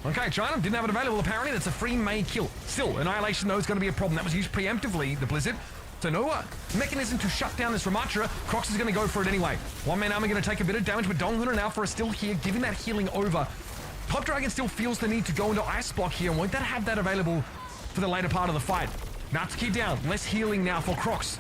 Okay, China didn't have it available apparently. That's a free May kill. Still, Annihilation though is going to be a problem. That was used preemptively, the Blizzard. So no mechanism to shut down this Ramatra. Crocs is going to go for it anyway. One Man Army going to take a bit of damage, but Donghunter now for a still here, giving that healing over. Top Dragon still feels the need to go into Ice Block here, and won't that have that available for the later part of the fight? Natsuki down, less healing now for Crocs.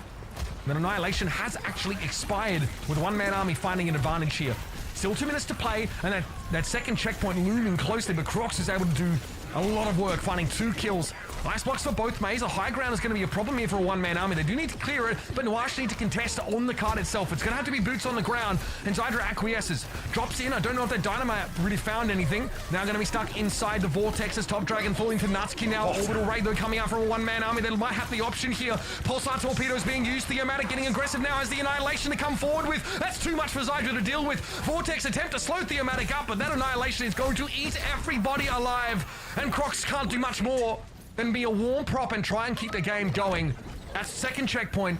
Then Annihilation has actually expired with One Man Army finding an advantage here. Still 2 minutes to play, and that second checkpoint looming closely, but Crocs is able to do a lot of work, finding 2 kills. Ice blocks for both Mays. A high ground is going to be a problem here for a One Man Army. They do need to clear it, but Nu.age need to contest on the card itself. It's going to have to be boots on the ground, and Zydra acquiesces. Drops in. I don't know if that Dynamite really found anything. Now going to be stuck inside the Vortex as Top Dragon falling to Natsuki now. Orbital Raid though coming out from a One Man Army. They might have the option here. Pulsar Torpedoes being used. The Omatic getting aggressive now as the Annihilation to come forward with. That's too much for Zydra to deal with. Vortex attempt to slow the Omatic up, but that Annihilation is going to eat everybody alive, and Crocs can't do much more than be a warm prop and try and keep the game going. That's second checkpoint,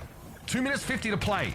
2 minutes 50 to play.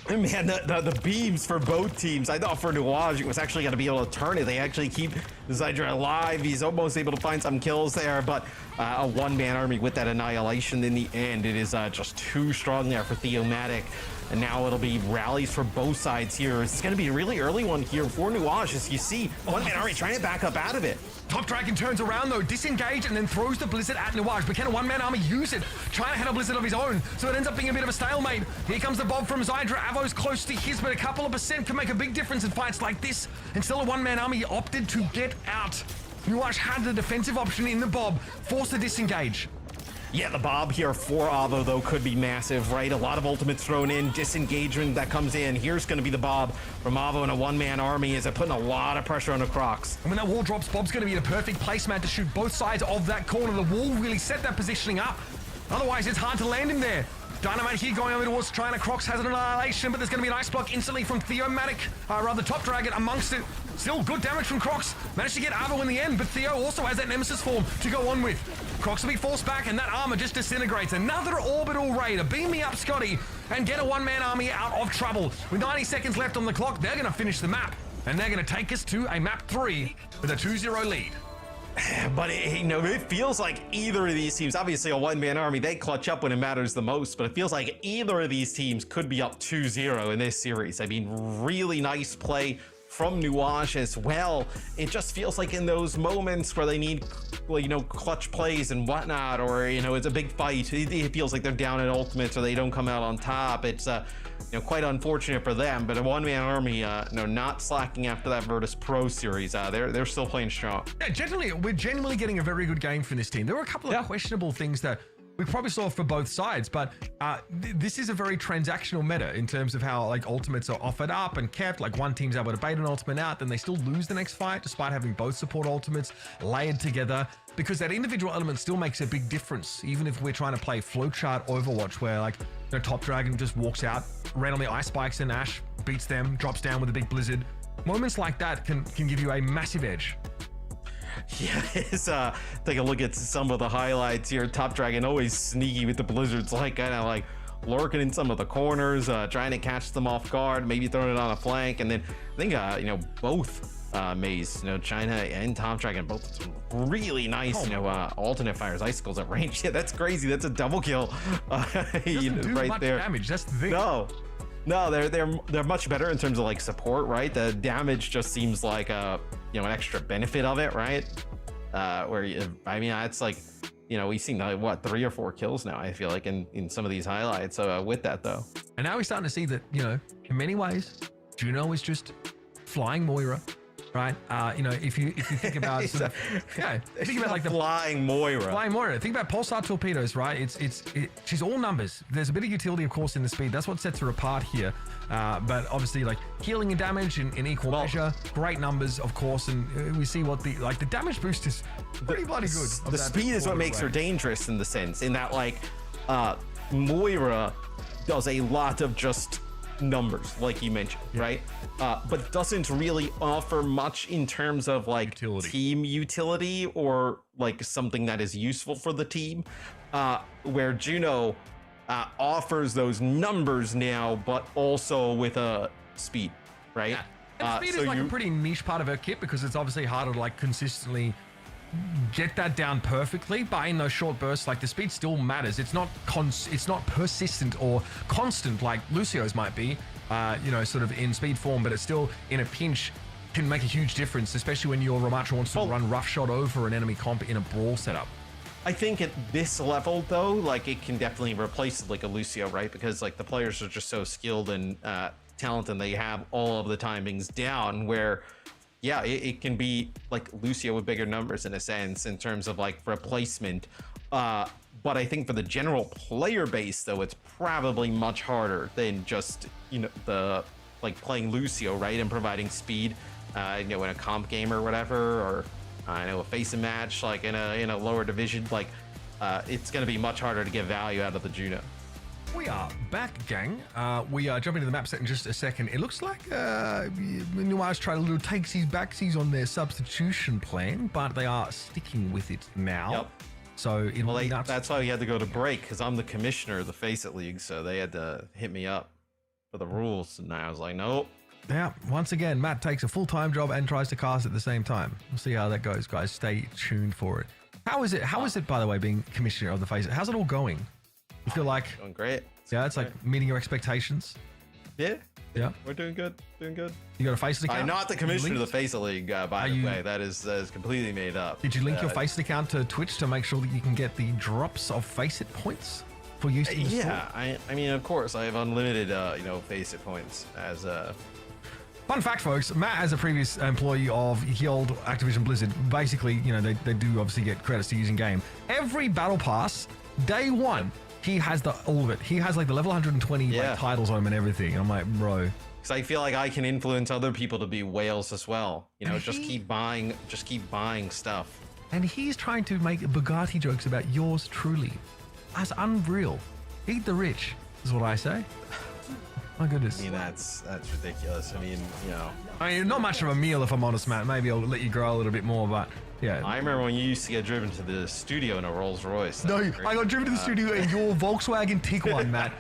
Man, the beams for both teams. I thought for Nu.age it was actually going to be able to turn it. They actually keep Zydra alive. He's almost able to find some kills there, but a One Man Army with that Annihilation in the end. It is just too strong there for Theomatic. And now it'll be rallies for both sides here. It's going to be a really early one here for Nu.age, as you see One Man Army trying to back up out of it.
Top Dragon turns around though, disengage, and then throws the Blizzard at Nu.age. But can a One Man Army use it? Trying to head a Blizzard of his own, so it ends up being a bit of a stalemate. Here comes the Bob from Zydra. Avo's close to his, but a couple of percent can make a big difference in fights like this. And still a One Man Army opted to get out. Nu.age had the defensive option in the Bob, forced to disengage.
Yeah, the Bob here for Avo, though, could be massive, right? A lot of ultimates thrown in, disengagement that comes in. Here's going to be the Bob from Avo and a one-man army. Is it putting a lot of pressure on the Crocs?
And when that wall drops, Bob's going to be the perfect placemat to shoot both sides of that corner. The wall really set that positioning up. Otherwise, it's hard to land him there. Dynamite here going over towards China. Crocs has an annihilation, but there's going to be an ice block instantly from Theomatic, rather Top Dragon amongst it. Still good damage from Crocs. Managed to get Avo in the end, but Theo also has that Nemesis form to go on with. Crocs will be forced back, and that armor just disintegrates. Another orbital raider. Beam me up, Scotty, and get a one-man army out of trouble. With 90 seconds left on the clock, they're going to finish the map, and they're going to take us to a map 3 with a 2-0 lead.
But it feels like either of these teams, obviously a one-man army, they clutch up when it matters the most, but it feels like either of these teams could be up 2-0 in this series. I mean, really nice play from Nu.age as well. It just feels like in those moments where they need, clutch plays and whatnot, or, it's a big fight, it feels like they're down in ultimates or they don't come out on top. It's, quite unfortunate for them, but a one-man army, not slacking after that Virtus Pro series. They're still playing strong.
Yeah, we're genuinely getting a very good game from this team. There were a couple of questionable things that we probably saw for both sides, but this is a very transactional meta in terms of how ultimates are offered up and kept. One team's able to bait an ultimate out, then they still lose the next fight despite having both support ultimates layered together, because that individual element still makes a big difference, even if we're trying to play flowchart Overwatch where Top Dragon just walks out, ran on the ice spikes and Ash beats them, drops down with a big blizzard. Moments like that can give you a massive edge.
Yeah, take a look at some of the highlights here. Top Dragon always sneaky with the blizzards, lurking in some of the corners, trying to catch them off guard, maybe throwing it on a flank. And then I think both Maze, China and Top Dragon, both really nice, alternate fires, icicles at range. Yeah, that's crazy. That's a double kill
Doesn't do
right
much
there.
Damage. That's the thing.
No, they're much better in terms of support, right? The damage just seems like an extra benefit of it, right? It's we've seen 3 or 4 kills now, I feel like, in some of these highlights. So with that though,
and now we're starting to see that in many ways Juno is just flying Moira, right? You know, if you think about sort of, think about like the
flying Moira.
Flying Moira. Think about pulsar torpedoes, right? She's all numbers. There's a bit of utility, of course, in the speed. That's what sets her apart here. But obviously, like healing and damage in equal measure. Great numbers, of course, and we see what the damage boost is pretty bloody good.
The speed is what makes her dangerous in the sense, in that like Moira does a lot of just numbers, like you mentioned, right? But doesn't really offer much in terms of like team utility or like something that is useful for the team. Where Juno offers those numbers now, but also with a speed, right?
Yeah. And speed is like a pretty niche part of her kit because it's obviously harder to like consistently get that down perfectly, but in those short bursts, like the speed still matters. It's not persistent or constant like Lucio's might be, you know, sort of in speed form, but it's still in a pinch can make a huge difference, especially when your Ramatra wants to run roughshod over an enemy comp in a brawl setup.
I think at this level though, like it can definitely replace like a Lucio, right? Because like the players are just so skilled and talented, and they have all of the timings down where yeah, it can be like Lucio with bigger numbers in a sense in terms of like replacement. But I think for the general player base though, it's probably much harder than just, you know, the like playing Lucio, right? And providing speed, you know, in a comp game or whatever, or I know a FACEIT match like in a lower division, like it's going to be much harder to get value out of the Juno.
We are back, gang. We are jumping to the map set in just a second. It looks like Nu.age tried a little takesies-backsies on their substitution plan, but they are sticking with it now.
Yep.
So
that's why we had to go to break, because I'm the commissioner of the FACEIT League, so they had to hit me up for the rules, and I was like, nope.
Yeah, once again, Matt takes a full-time job and tries to cast at the same time. We'll see how that goes, guys. Stay tuned for it. How is it, by the way, being commissioner of the FACEIT? How's it all going? You feel like
doing great.
Yeah, it's like meeting your expectations.
Yeah,
yeah,
we're doing good. You got
a FACEIT account?
I'm not the commissioner of the FACEIT League, by the way. That is completely made up.
Did you link your FACEIT account to Twitch to make sure that you can get the drops of FACEIT points for use in the store?
Yeah, I mean, of course, I have unlimited, you know, FACEIT points as
Fun fact, folks, Matt, as a previous employee of the old Activision Blizzard, basically, you know, they do obviously get credits to use in game. Every battle pass, day one, he has all of it. He has like the level 120 like, titles on him and everything. I'm like, bro.
Because I feel like I can influence other people to be whales as well. You know, just keep buying stuff.
And he's trying to make Bugatti jokes about yours truly. That's unreal. Eat the rich, is what I say. My goodness.
I mean, that's ridiculous. I mean, you know.
I mean, not much of a meal if I'm honest, Matt. Maybe I'll let you grow a little bit more, but yeah.
I remember when you used to get driven to the studio in a Rolls Royce.
No, I got driven to the studio in your Volkswagen Tiguan, Matt.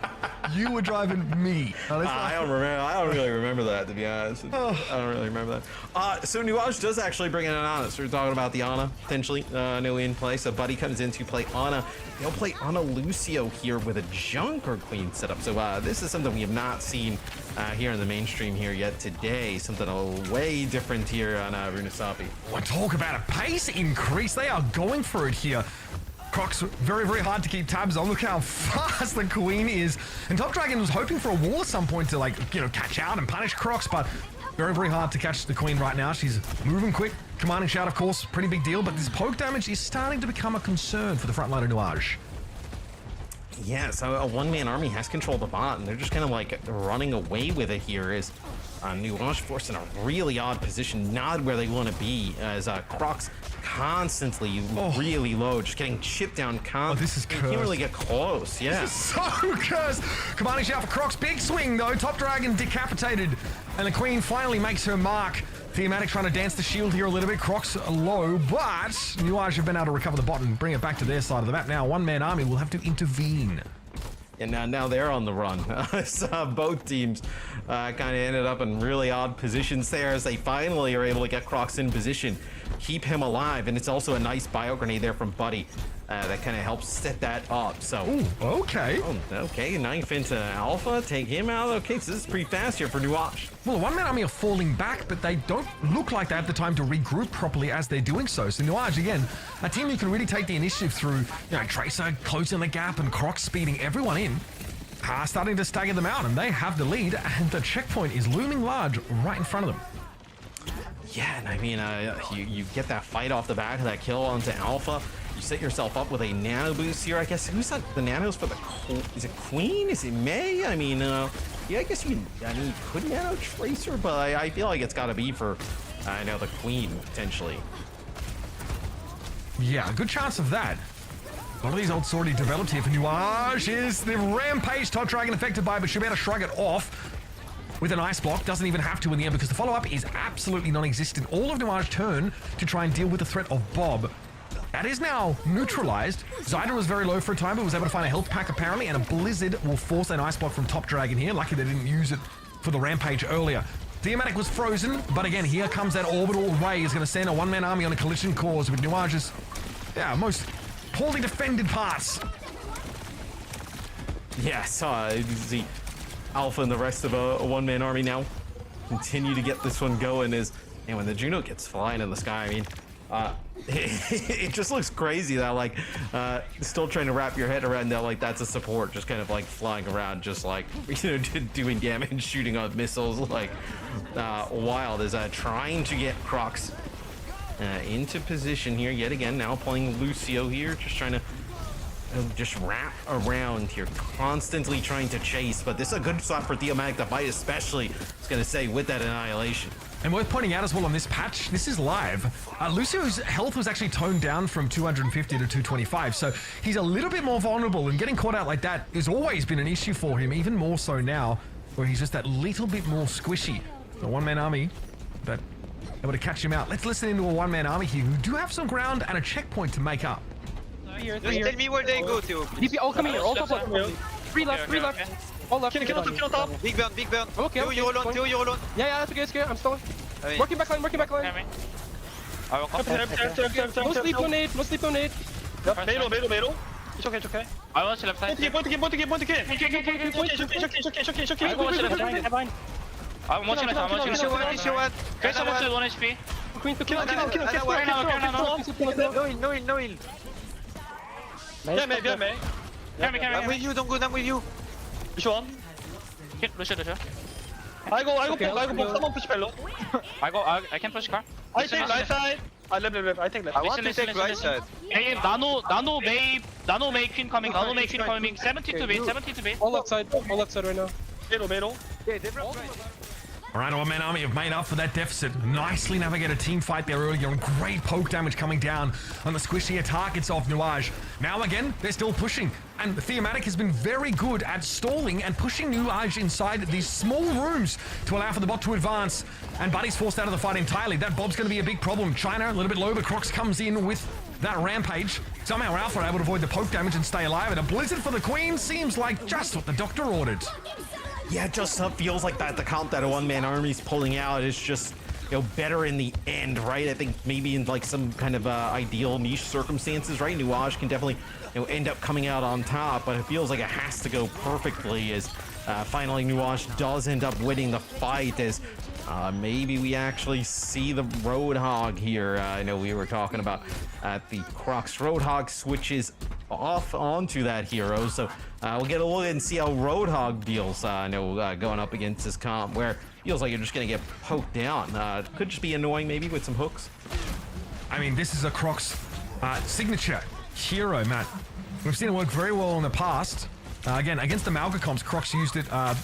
You were driving me.
I don't really remember that, to be honest. I don't really remember that. So Nu.age does actually bring in an Ana. So we're talking about the Ana potentially new in play. So Buddy comes in to play Ana. He'll play Ana Lucio here with a Junker Queen setup. So this is something we have not seen here in the mainstream here yet today. Something way different here on Runasapi.
Well, talk about a pace increase. They are going for it here. Croc's very, very hard to keep tabs on. Look how fast the Queen is. And Top Dragon was hoping for a wall at some point to, like, you know, catch out and punish Crocs, but very, very hard to catch the Queen right now. She's moving quick. Commanding shout, of course, pretty big deal, but this poke damage is starting to become a concern for the front line of Nu.age.
Yeah, so a one-man army has control of the bot, and they're just kind of like running away with it here as Nu.age forced in a really odd position, not where they want to be, as Croc's constantly really low, just getting chipped down constantly.
This is cursed.
You can't really get close, yeah.
This is so cursed. Commanding shout for Croc's big swing, though. Top Dragon decapitated, and the Queen finally makes her mark. Thematic trying to dance the shield here a little bit. Croc's low, but Nu.age have been able to recover the bot and bring it back to their side of the map. Now, one-man army will have to intervene.
And now they're on the run. So both teams kind of ended up in really odd positions there as they finally are able to get Crocs in position, keep him alive, and it's also a nice bio grenade there from Buddy that kind of helps set that up. So,
okay.
Okay, knife into Alpha, take him out. Okay, so this is pretty fast here for Nu.age.
Well, the one-man army are falling back, but they don't look like they have the time to regroup properly as they're doing so. So Nu.age, again, a team who can really take the initiative through, you know, Tracer closing the gap and Croc speeding everyone in, starting to stagger them out, and they have the lead, and the checkpoint is looming large right in front of them.
Yeah, and I mean, you get that fight off the back of that kill onto Alpha. You set yourself up with a nano boost here. I guess who's that? The nanos for the is it Queen? Is it May? I mean, yeah, I guess you could nano Tracer, but I feel like it's got to be for I know the Queen potentially.
Yeah, good chance of that. A lot of these ults already developed here for Nu.age. Is the Rampage Top Dragon affected by, but she'll be able to shrug it off with an ice block. Doesn't even have to in the end because the follow-up is absolutely non-existent. All of Nu.age turn to try and deal with the threat of Bob. That is now neutralized. Zyder was very low for a time, but was able to find a health pack apparently, and a Blizzard will force an ice block from Top Dragon here. Lucky they didn't use it for the Rampage earlier. Thematic was frozen, but again, here comes that orbital ray. Is going to send a one-man army on a collision course with Nu.age's, most poorly defended parts.
Yes, the Alpha and the rest of a one-man army now continue to get this one going. And when the Juno gets flying in the sky, I mean, it just looks crazy that like still trying to wrap your head around that like that's a support just kind of like flying around just like doing damage, shooting out missiles like wild is trying to get Crocs into position here yet again. Now playing Lucio here, just trying to just wrap around here, constantly trying to chase. But this is a good spot for Thematic to fight, especially, I was going to say, with that Annihilation.
And worth pointing out as well on this patch, this is live. Lucio's health was actually toned down from 250 to 225, so he's a little bit more vulnerable, and getting caught out like that has always been an issue for him, even more so now, where he's just that little bit more squishy. The one-man army, but able to catch him out. Let's listen into a one-man army here who do have some ground and a checkpoint to make up.
Just tell me where they go to.
DP, all coming here, all top left. 3 left, 3 left. All left.
Kill on top. Big burn, big burn.
Okay,
Two euro alone, 2 euro alone.
Yeah, that's okay, it's okay. I'm still. Working back line, working back line. No sleep on nade, no sleep on nade.
Middle. It's okay.
I watch left side.
Point again.
I go watch left side.
I'm watching left, I'm watching left.
Issue one.
Tracer watch 1 HP.
Queen to kill.
No heal.
Viens, mais.
I'm with you, don't go down with you.
Issue one.
Lucio.
I go push, someone push fellow.
I can push car.
I take right side. Left. I take left.
I want to take right side.
Hey, Nano May Queen coming, 70 to beat.
All left side right now.
Middle.
All right, one-man army have made up for that deficit. Nicely navigated team fight there earlier, and great poke damage coming down on the squishier targets of Nu.age. Now again, they're still pushing, and Thematic has been very good at stalling and pushing Nu.age inside these small rooms to allow for the bot to advance, and Buddy's forced out of the fight entirely. That Bob's going to be a big problem. China, a little bit low, but Crocs comes in with that Rampage. Somehow Alpha are able to avoid the poke damage and stay alive, and a Blizzard for the Queen seems like just what the doctor ordered.
Yeah, it just feels like that the count that a one-man army's pulling out is just, better in the end, right? I think maybe in like some kind of ideal niche circumstances, right? Nu.age can definitely, end up coming out on top, but it feels like it has to go perfectly as finally Nu.age does end up winning the fight as maybe we actually see the Roadhog here. I know we were talking about the Crocs. Roadhog switches off onto that hero, so we'll get a look and see how Roadhog deals. Going up against this comp where it feels like you're just gonna get poked down. Could just be annoying maybe with some hooks.
I mean, this is a Crocs signature hero, Matt. We've seen it work very well in the past. Again, against the Malga comps, Crocs used it a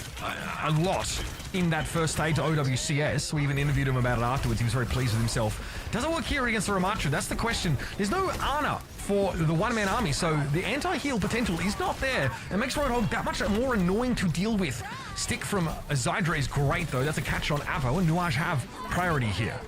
lot in that first stage of OWCS. We even interviewed him about it afterwards. He was very pleased with himself. Does it work here against the Ramattra? That's the question. There's no Ana for the one-man army, so the anti-heal potential is not there. It makes Roadhog that much more annoying to deal with. Stick from Zydra is great, though. That's a catch on Avo, and Nu.age have priority here.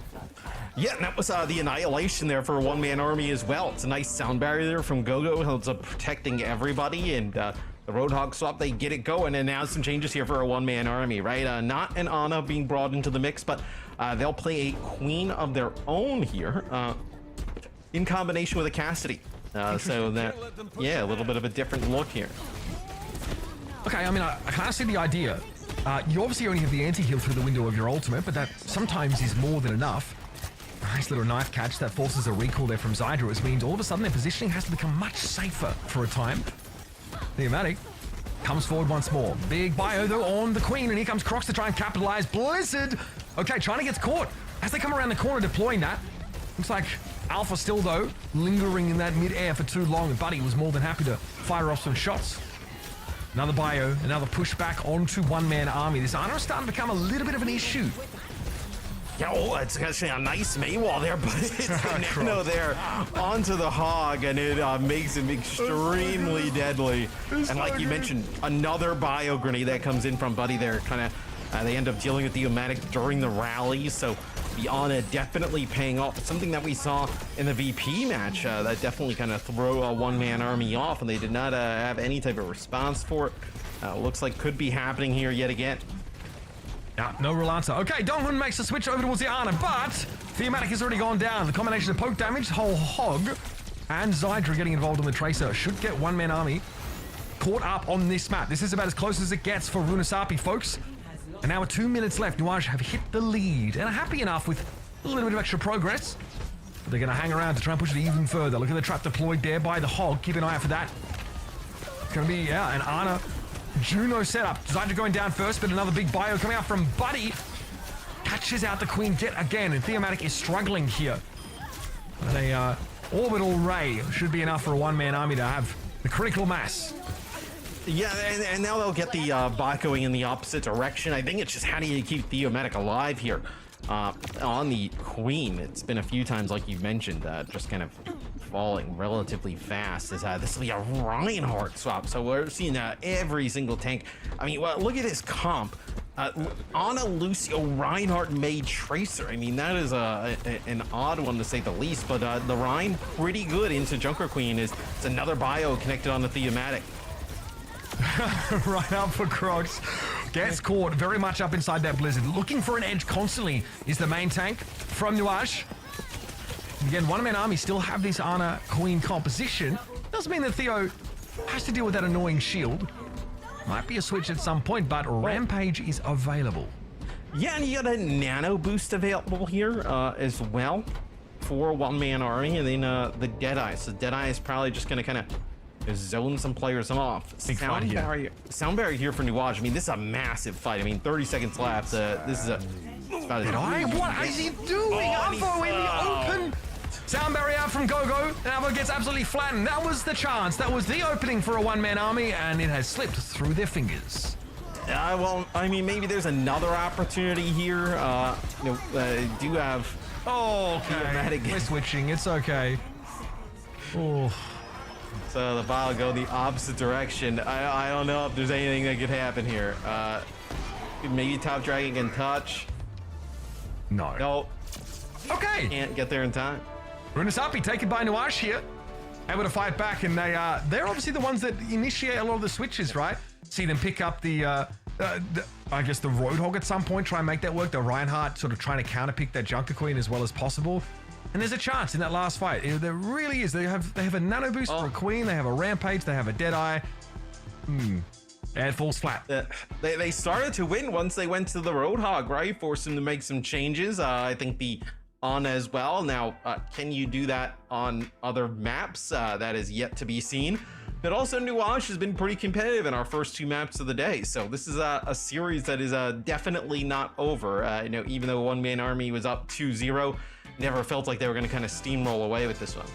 Yeah, and that was the Annihilation there for a one-man army as well. It's a nice sound barrier there from Gogo. It's protecting everybody, and the Roadhog swap, they get it going, and now some changes here for a one-man army, right? Not an Ana being brought into the mix, but they'll play a Queen of their own here in combination with a Cassidy. So that, yeah, a little bit of a different look here.
Okay, I mean, I kind of see the idea. You obviously only have the anti-heal through the window of your ultimate, but that sometimes is more than enough. Nice little knife catch that forces a recall there from Zydra, which means all of a sudden their positioning has to become much safer for a time. Thematic comes forward once more. Big bio though on the Queen, and here comes Crocs to try and capitalize. Blizzard Okay, China gets caught as they come around the corner deploying that. Looks like Alpha still, though, lingering in that mid-air for too long. And Buddy was more than happy to fire off some shots. Another bio, another pushback onto one-man army. This Ana is starting to become a little bit of an issue.
Yeah, oh, it's actually a nice Maywall there, but it's the Nano there onto the Hog, and it makes him extremely deadly. And like you mentioned, another bio grenade that comes in from Buddy there. Kind of, they end up dealing with the Omatic during the rally, so the Ana definitely paying off. It's something that we saw in the VP match that definitely kind of throw a one-man army off, and they did not have any type of response for it. Looks like could be happening here yet again.
Yeah, no real answer. Okay, Donghun makes the switch over towards the Ana, but Thematic has already gone down. The combination of poke damage, whole Hog, and Zydra getting involved in the Tracer should get one-man army caught up on this map. This is about as close as it gets for Runasapi, folks. And now with 2 minutes left, Nu.age have hit the lead and are happy enough with a little bit of extra progress. But they're going to hang around to try and push it even further. Look at the trap deployed there by the Hog. Keep an eye out for that. It's going to be, yeah, an Ana Juno setup. Zydra going down first, but another big bio coming out from Buddy. Catches out the Queen yet again, and Thematic is struggling here. But a orbital ray should be enough for a one-man army to have the critical mass.
Yeah, and now they'll get the bot going in the opposite direction. I think it's just how do you keep Thematic alive here on the Queen. It's been a few times, like you mentioned, just kind of falling relatively fast. This will be a Reinhardt swap, so we're seeing every single tank. I mean, well, look at his comp. Ana Lucio Reinhardt made Tracer. I mean, that is an odd one to say the least, but the Rein pretty good into Junker Queen. It's another bio connected on the Thematic.
Right up for Crocs. Gets caught very much up inside that Blizzard. Looking for an edge constantly is the main tank from Nu.age. Again, one-man army still have this Ana Queen composition. Doesn't mean that Theo has to deal with that annoying shield. Might be a switch at some point, but Rampage is available.
Yeah, and you got a nano boost available here as well for one-man army, and then the Deadeye. So Deadeye is probably just going to kind of zone some players off. Sound barrier here for Nu.age. I mean, this is a massive fight. I mean, 30 seconds left. This is about as
What is he doing? Avo in the open. Sound barrier out from Gogo. And Avo gets absolutely flattened. That was the chance. That was the opening for a one-man army, and it has slipped through their fingers.
Well, I mean, maybe there's another opportunity here. Do have...
Oh, okay. We're switching. It's okay. Oh.
So the ball go the opposite direction. I don't know if there's anything that could happen here. Maybe Top Dragon can touch.
No.
Nope.
Okay.
Can't get there in time.
Runasapi taken by Nu.age here. Able to fight back, and they're obviously the ones that initiate a lot of the switches, right? See them pick up I guess the Roadhog at some point, try and make that work. The Reinhardt sort of trying to counterpick that Junker Queen as well as possible. And there's a chance in that last fight. There really is. They have a nano boost for a Queen. They have a Rampage. They have a Deadeye. And it falls flat.
They started to win once they went to the Roadhog, right? Forced them to make some changes. I think the Ana as well. Now, can you do that on other maps? That is yet to be seen. But also, Nu.age has been pretty competitive in our first two maps of the day. So this is a series that is definitely not over. Even though one-man army was up 2-0, never felt like they were going to kind of steamroll away with this one.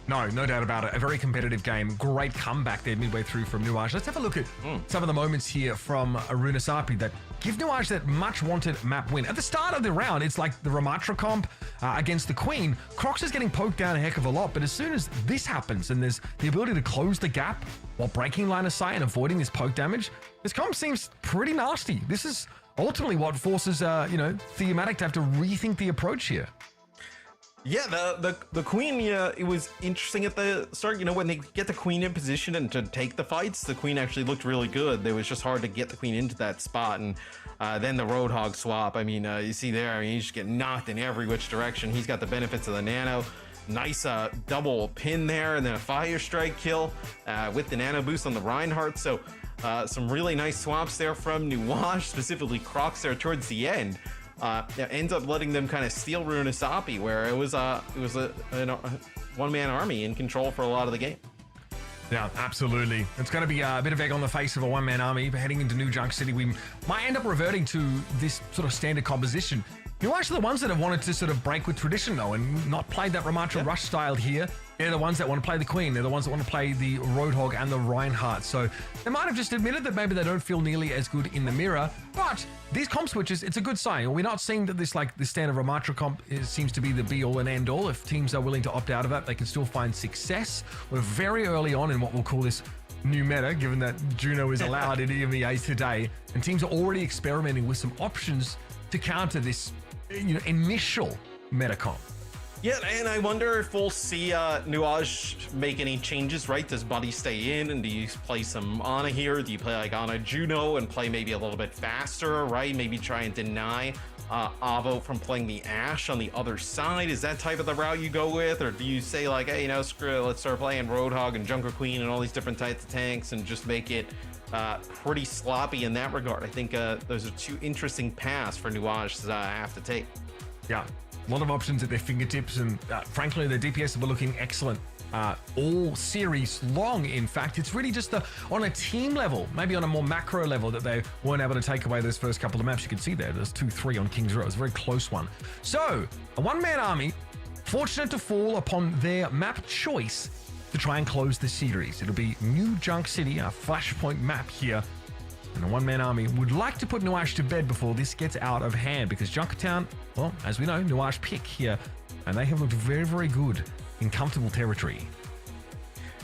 No doubt about it. A very competitive game. Great comeback there midway through from Nu.age. Let's have a look at some of the moments here from Runasapi that give Nu.age that much wanted map win. At the start of the round, it's like the Ramatra comp against the Queen. Crocs is getting poked down a heck of a lot, but as soon as this happens and there's the ability to close the gap while breaking line of sight and avoiding this poke damage, this comp seems pretty nasty. This is ultimately what forces, Thematic to have to rethink the approach here.
Yeah, the Queen, it was interesting at the start, when they get the Queen in position and to take the fights, the Queen actually looked really good. It was just hard to get the Queen into that spot, and then the Roadhog swap. I mean, you see there, he's just getting knocked in every which direction. He's got the benefits of the nano. Nice double pin there, and then a fire strike kill with the nano boost on the Reinhardt. So some really nice swaps there from Nu.age, specifically Crocs there towards the end. Ends up letting them kind of steal Runasapi, where it was a one-man army in control for a lot of the game.
Yeah, absolutely. It's going to be a bit of egg on the face of a one-man army, but heading into New Junk City, we might end up reverting to this sort of standard composition. Nu.age are the ones that have wanted to sort of break with tradition, though, and not play that Ramatra Rush style here. They're the ones that want to play the Queen. They're the ones that want to play the Roadhog and the Reinhardt. So they might have just admitted that maybe they don't feel nearly as good in the mirror. But these comp switches, it's a good sign. We're not seeing that this standard Ramatra comp seems to be the be-all and end-all. If teams are willing to opt out of it, they can still find success. We're very early on in what we'll call this new meta, given that Juno is allowed in EMEA today, and teams are already experimenting with some options to counter this, initial meta comp.
Yeah, and I wonder if we'll see Nu.age make any changes, right? Does Buddy stay in, and do you play some Ana here? Do you play like Ana Juno and play maybe a little bit faster, right? Maybe try and deny Avo from playing the Ashe on the other side? Is that type of the route you go with? Or do you say like, hey, screw it, let's start playing Roadhog and Junker Queen and all these different types of tanks and just make it pretty sloppy in that regard? I think those are two interesting paths for Nu.age to have to take.
Yeah. A lot of options at their fingertips, and frankly, their DPS were looking excellent all series long. In fact, it's really just on a team level, maybe on a more macro level, that they weren't able to take away those first couple of maps. You can see there's 2-3 on King's Row. It's a very close one. So, a one-man army, fortunate to fall upon their map choice to try and close the series. It'll be New Junk City, a flashpoint map here. And the one-man army would like to put Nu.age to bed before this gets out of hand, because Junkertown, well, as we know, Nu.age pick here, and they have looked very, very good in comfortable territory.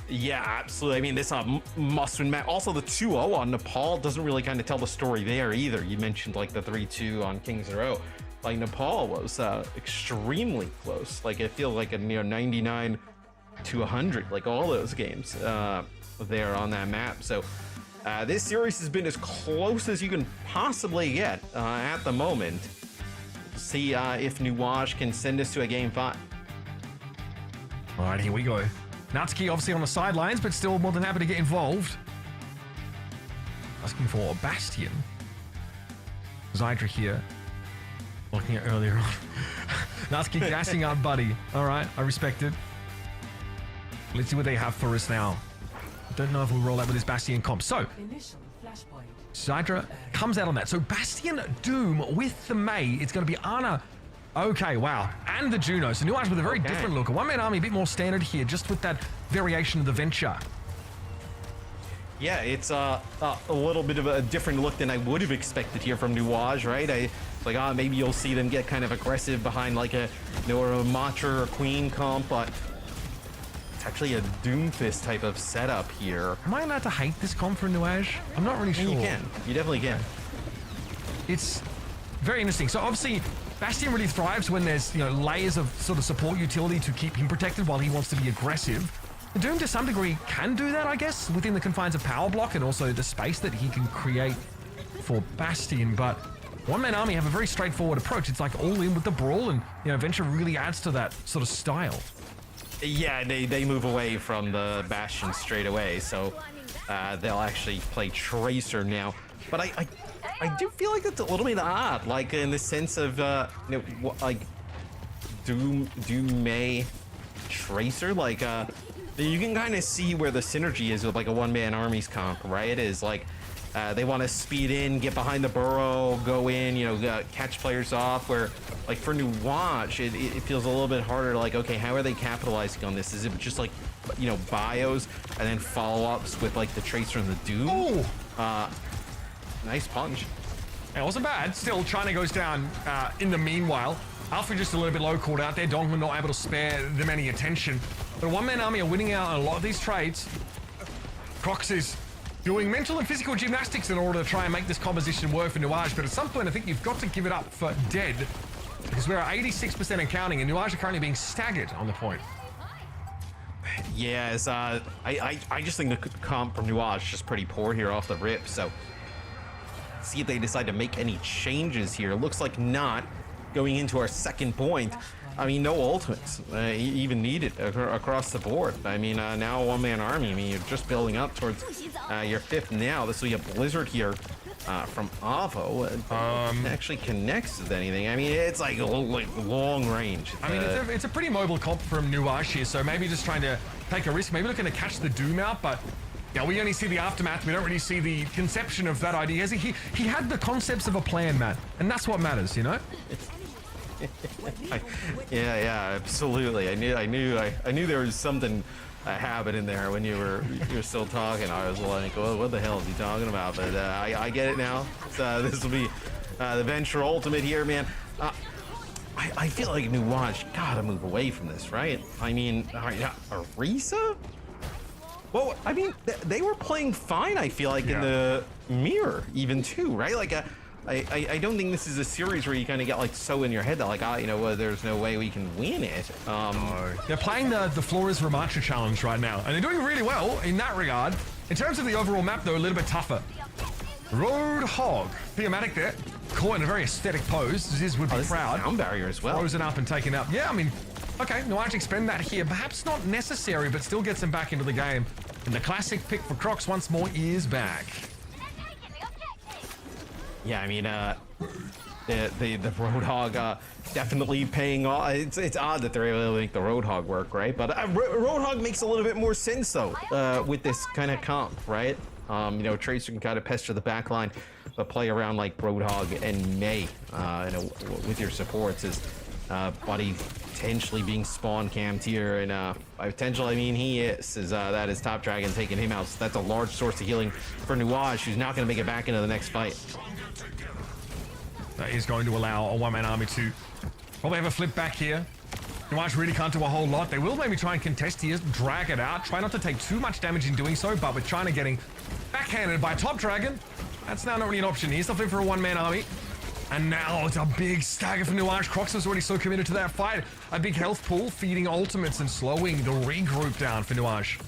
Yeah, absolutely. I mean, this must-win map. Also, the 2-0 on Nepal doesn't really kind of tell the story there either. You mentioned like the 3-2 on King's Row. Like Nepal was extremely close. Like I feel like a 99 to 100, like all those games there on that map. So. This series has been as close as you can possibly get at the moment. See if Nu.age can send us to a game 5.
All right, here we go. Natsuki obviously on the sidelines, but still more than happy to get involved. Asking for Bastion. Zydra here. Looking at earlier on. Natsuki gassing up Buddy. All right, I respect it. Let's see what they have for us now. Don't know if we'll roll out with this Bastion comp. So, Zydra comes out on that. So, Bastion Doom with the Mei. It's going to be Ana. Okay, wow. And the Juno. So, Nu.age with a very different look. A one-man army, a bit more standard here, just with that variation of the Venture.
Yeah, it's a little bit of a different look than I would have expected here from Nu.age, right? Like, maybe you'll see them get kind of aggressive behind like a Ramatra or Queen comp, but it's actually a Doomfist type of setup here.
Am I allowed to hate this comp for Nu.age? I'm not really sure.
You can. You definitely can.
It's very interesting. So obviously, Bastion really thrives when there's layers of sort of support utility to keep him protected while he wants to be aggressive. Doom to some degree can do that, I guess, within the confines of Power Block and also the space that he can create for Bastion. But one-man army have a very straightforward approach. It's like all in with the brawl, and Venture really adds to that sort of style.
Yeah, they move away from the Bastion straight away, so they'll actually play Tracer now. But I do feel like that's a little bit odd, like in the sense of like Doom Mei Tracer, like you can kind of see where the synergy is with like a one-man armies comp, right? It is like they want to speed in, get behind the burrow, go in, catch players off, where like for Nu.age, it feels a little bit harder. Like, okay, how are they capitalizing on this? Is it just like, bios and then follow-ups with like the Tracer and the Doom? Nice punch.
It wasn't bad. Still, China goes down in the meanwhile. Alpha just a little bit low called out there. Dongman not able to spare them any attention. But a one-man army are winning out on a lot of these trades. Crocs is doing mental and physical gymnastics in order to try and make this composition work for Nu.age, but at some point I think you've got to give it up for dead, because we're at 86% and counting, and Nu.age are currently being staggered on the point.
Yes, I just think the comp from Nu.age is just pretty poor here off the rip, so see if they decide to make any changes here. Looks like not. Going into our second point, I mean, no ultimates even needed across the board. I mean, now a one-man army. I mean, you're just building up towards your fifth now. This will be a Blizzard here from Avo. Actually connects with anything. I mean, it's like long range.
I mean, it's a pretty mobile comp from Nu.age here, so maybe just trying to take a risk, maybe looking to catch the Doom out, but yeah, we only see the aftermath. We don't really see the conception of that idea. He had the concepts of a plan, Matt, and that's what matters, you know?
Yeah, absolutely. I knew there was something happening there when you were still talking. I was like, well, what the hell is he talking about? But I get it now. This will be the Venture Ultimate here, man. I feel like Nu.age gotta move away from this, right? I mean, Arisa? Well, I mean, they were playing fine, I feel like, in the mirror, even too, right? Like, I don't think this is a series where you kind of get like so in your head that like, there's no way we can win it.
They're playing the Flores Ramacha challenge right now, and they're doing really well in that regard. In terms of the overall map, though, a little bit tougher. Roadhog, thematic there, caught in a very aesthetic pose. Ziz would be proud.
Sound barrier as well.
Frozen up and taken up. Yeah, I mean, okay, Nu.age expend that here. Perhaps not necessary, but still gets him back into the game. And the classic pick for Crocs once more is back.
Yeah, I mean, the Roadhog definitely paying off. It's odd that they're able to make the Roadhog work, right? But Roadhog makes a little bit more sense though with this kind of comp, right? Tracer can kind of pester the backline, but play around like Roadhog and May, with your supports is Buddy potentially being spawn camped here, and by potential I mean he is that is Top Dragon taking him out. So that's a large source of healing for Nu.age, who's not going to make it back into the next fight.
That is going to allow a one-man army to probably have a flip back here. Nu.age really can't do a whole lot. They will maybe try and contest here, drag it out, try not to take too much damage in doing so, but with China getting backhanded by Top Dragon, that's now not really an option. He's looking for a one-man army. And now it's a big stagger for Nu.age. Crocs was already so committed to that fight. A big health pool, feeding ultimates and slowing the regroup down for Nu.age.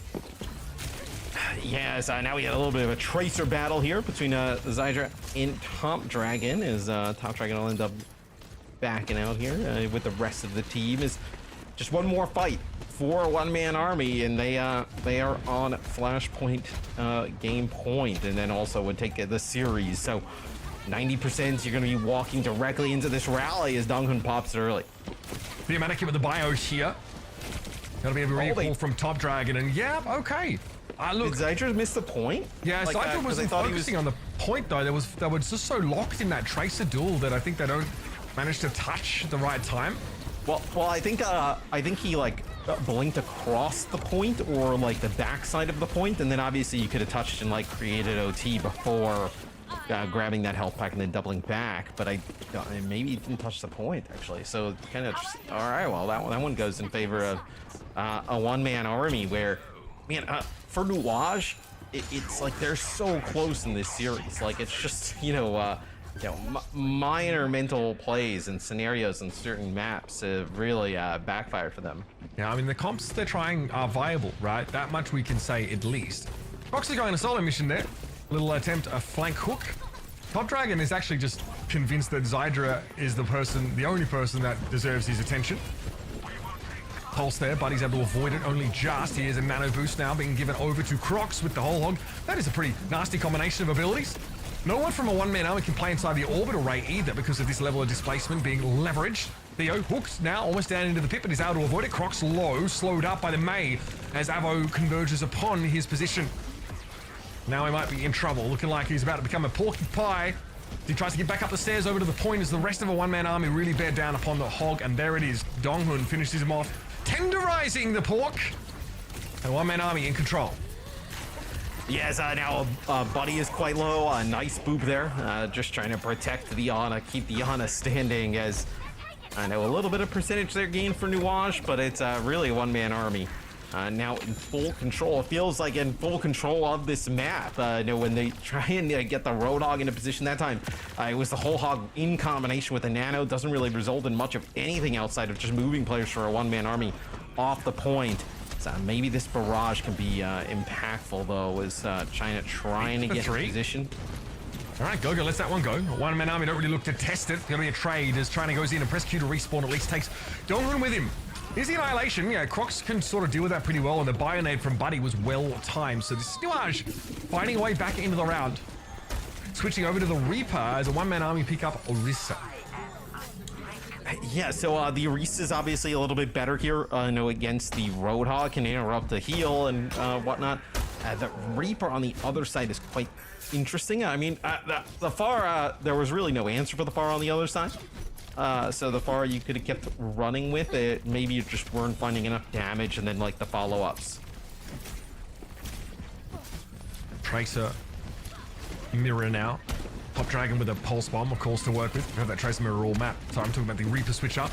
Yes, now we had a little bit of a Tracer battle here between Zydra and Top Dragon, as Top Dragon will end up backing out here with the rest of the team. Is just one more fight for a one-man army, and they are on Flashpoint game point, and then also would take the series. So 90% you're going to be walking directly into this rally as Donghun pops it early.
The Amanica with the bio here. That'll be a recall from Top Dragon, and yeah, okay. Look,
did Zydra miss the point?
Yeah, like Zydra wasn't focusing on the point though. They were just so locked in that Tracer duel that I think they don't manage to touch the right time.
Well, I think he like blinked across the point or like the backside of the point, and then obviously you could have touched and like created OT before grabbing that health pack and then doubling back. But maybe he didn't touch the point actually. So kind of just all right. Well, that one goes in favor of a one-man army where, man, for Nu.age, it's like they're so close in this series. Like it's just minor mental plays and scenarios and certain maps have really backfired for them.
Yeah, I mean the comps they're trying are viable, right? That much we can say at least. Crocs are going on a solo mission there. Little attempt, a flank hook. Top Dragon is actually just convinced that Zydra is the only person that deserves his attention. Pulse there, but he's able to avoid it only just. Here's a nano boost now being given over to Crocs with the whole hog. That is a pretty nasty combination of abilities. No one from a one-man army can play inside the orbital ray either because of this level of displacement being leveraged. Theo hooked now almost down into the pit, but he's able to avoid it. Crocs low, slowed up by the May as Avo converges upon his position. Now he might be in trouble, looking like he's about to become a porky pie. He tries to get back up the stairs over to the point as the rest of a one-man army really bear down upon the hog, and there it is. Donghun finishes him off, tenderizing the pork. And one-man army in control.
Yes, now Buddy is quite low. A nice boop there. Just trying to protect the Ana, keep the Ana standing, as I know a little bit of percentage there gained for Nu.age, but it's really a one-man army. Now in full control. It feels like in full control of this map. When they try and get the Roadhog into position that time, it was the whole hog in combination with the nano. Doesn't really result in much of anything outside of just moving players for a one-man army off the point. So maybe this barrage can be impactful though, as China trying to get in position.
All right, Gogo lets that one go. One-man army don't really look to test it. Gonna be a trade as China goes in and press Q to respawn. At least takes Donghun with him. Here's the Annihilation. Yeah, Crocs can sort of deal with that pretty well, and the Bionade from Buddy was well timed. So this is Nu.age fighting away back into the round. switching over to the Reaper as a one-man army pick up Orisa.
Yeah, so the Orisa is obviously a little bit better here, against the Roadhog, can interrupt the heal and whatnot. The Reaper on the other side is quite interesting. I mean, the Pharah, there was really no answer for the Pharah on the other side. So the Pharah you could have kept running with it. Maybe you just weren't finding enough damage and then like the follow-ups.
Tracer mirror now. Top Dragon with a pulse bomb, of course, to work with. We have that Tracer mirror all map. So I'm talking about the Reaper switch up.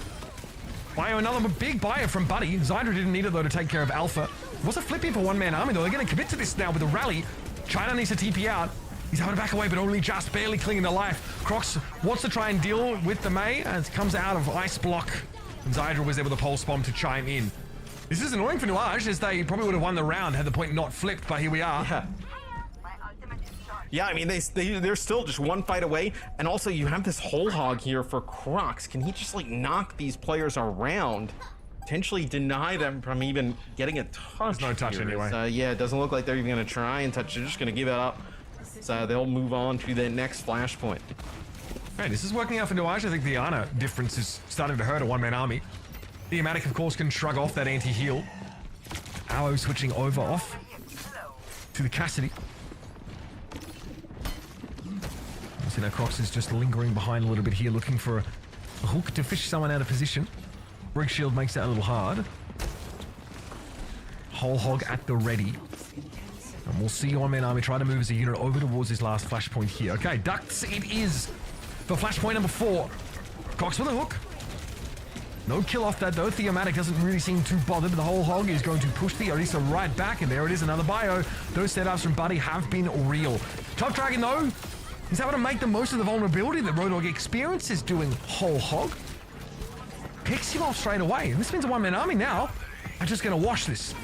Bio, another big bio from Buddy. Zydra didn't need it though to take care of Alpha. Was a flipping for one-man army though. They're going to commit to this now with a rally. China needs to TP out. He's having to back away, but only just barely clinging to life. Crocs wants to try and deal with the Mei as it comes out of Ice Block. And Zydra was there with a pulse bomb to chime in. This is annoying for Nu.age, as they probably would have won the round had the point not flipped, but here we are.
Yeah, I mean, they're still just one fight away. And also, you have this whole hog here for Crocs. Can he just, like, knock these players around? Potentially deny them from even getting a touch.
There's no touch
here.
anyway.
Yeah, it doesn't look like they're even going to try and touch. They're just going to give it up. So they'll move on to the next flashpoint.
Hey, this is working out for Nu.age. I think the Ana difference is starting to hurt a one-man army. The EMEA, of course, can shrug off that anti-heal. Arrow switching over off to the Cassidy. So now Crocs is just lingering behind a little bit here, looking for a hook to fish someone out of position. Brig Shield makes that a little hard. Whole hog at the ready. And we'll see one-man army try to move as a unit over towards his last flashpoint here. Okay, ducts it is for flashpoint number 4. Cox with a hook. No kill off that though. Theomatic doesn't really seem too bothered. The whole hog is going to push the Orisa right back, and there it is, another bio. Those setups from Buddy have been real. Top Dragon though, is able to make the most of the vulnerability that Roadhog experiences doing whole hog. Picks him off straight away. And this means a one-man army now are just going to wash this.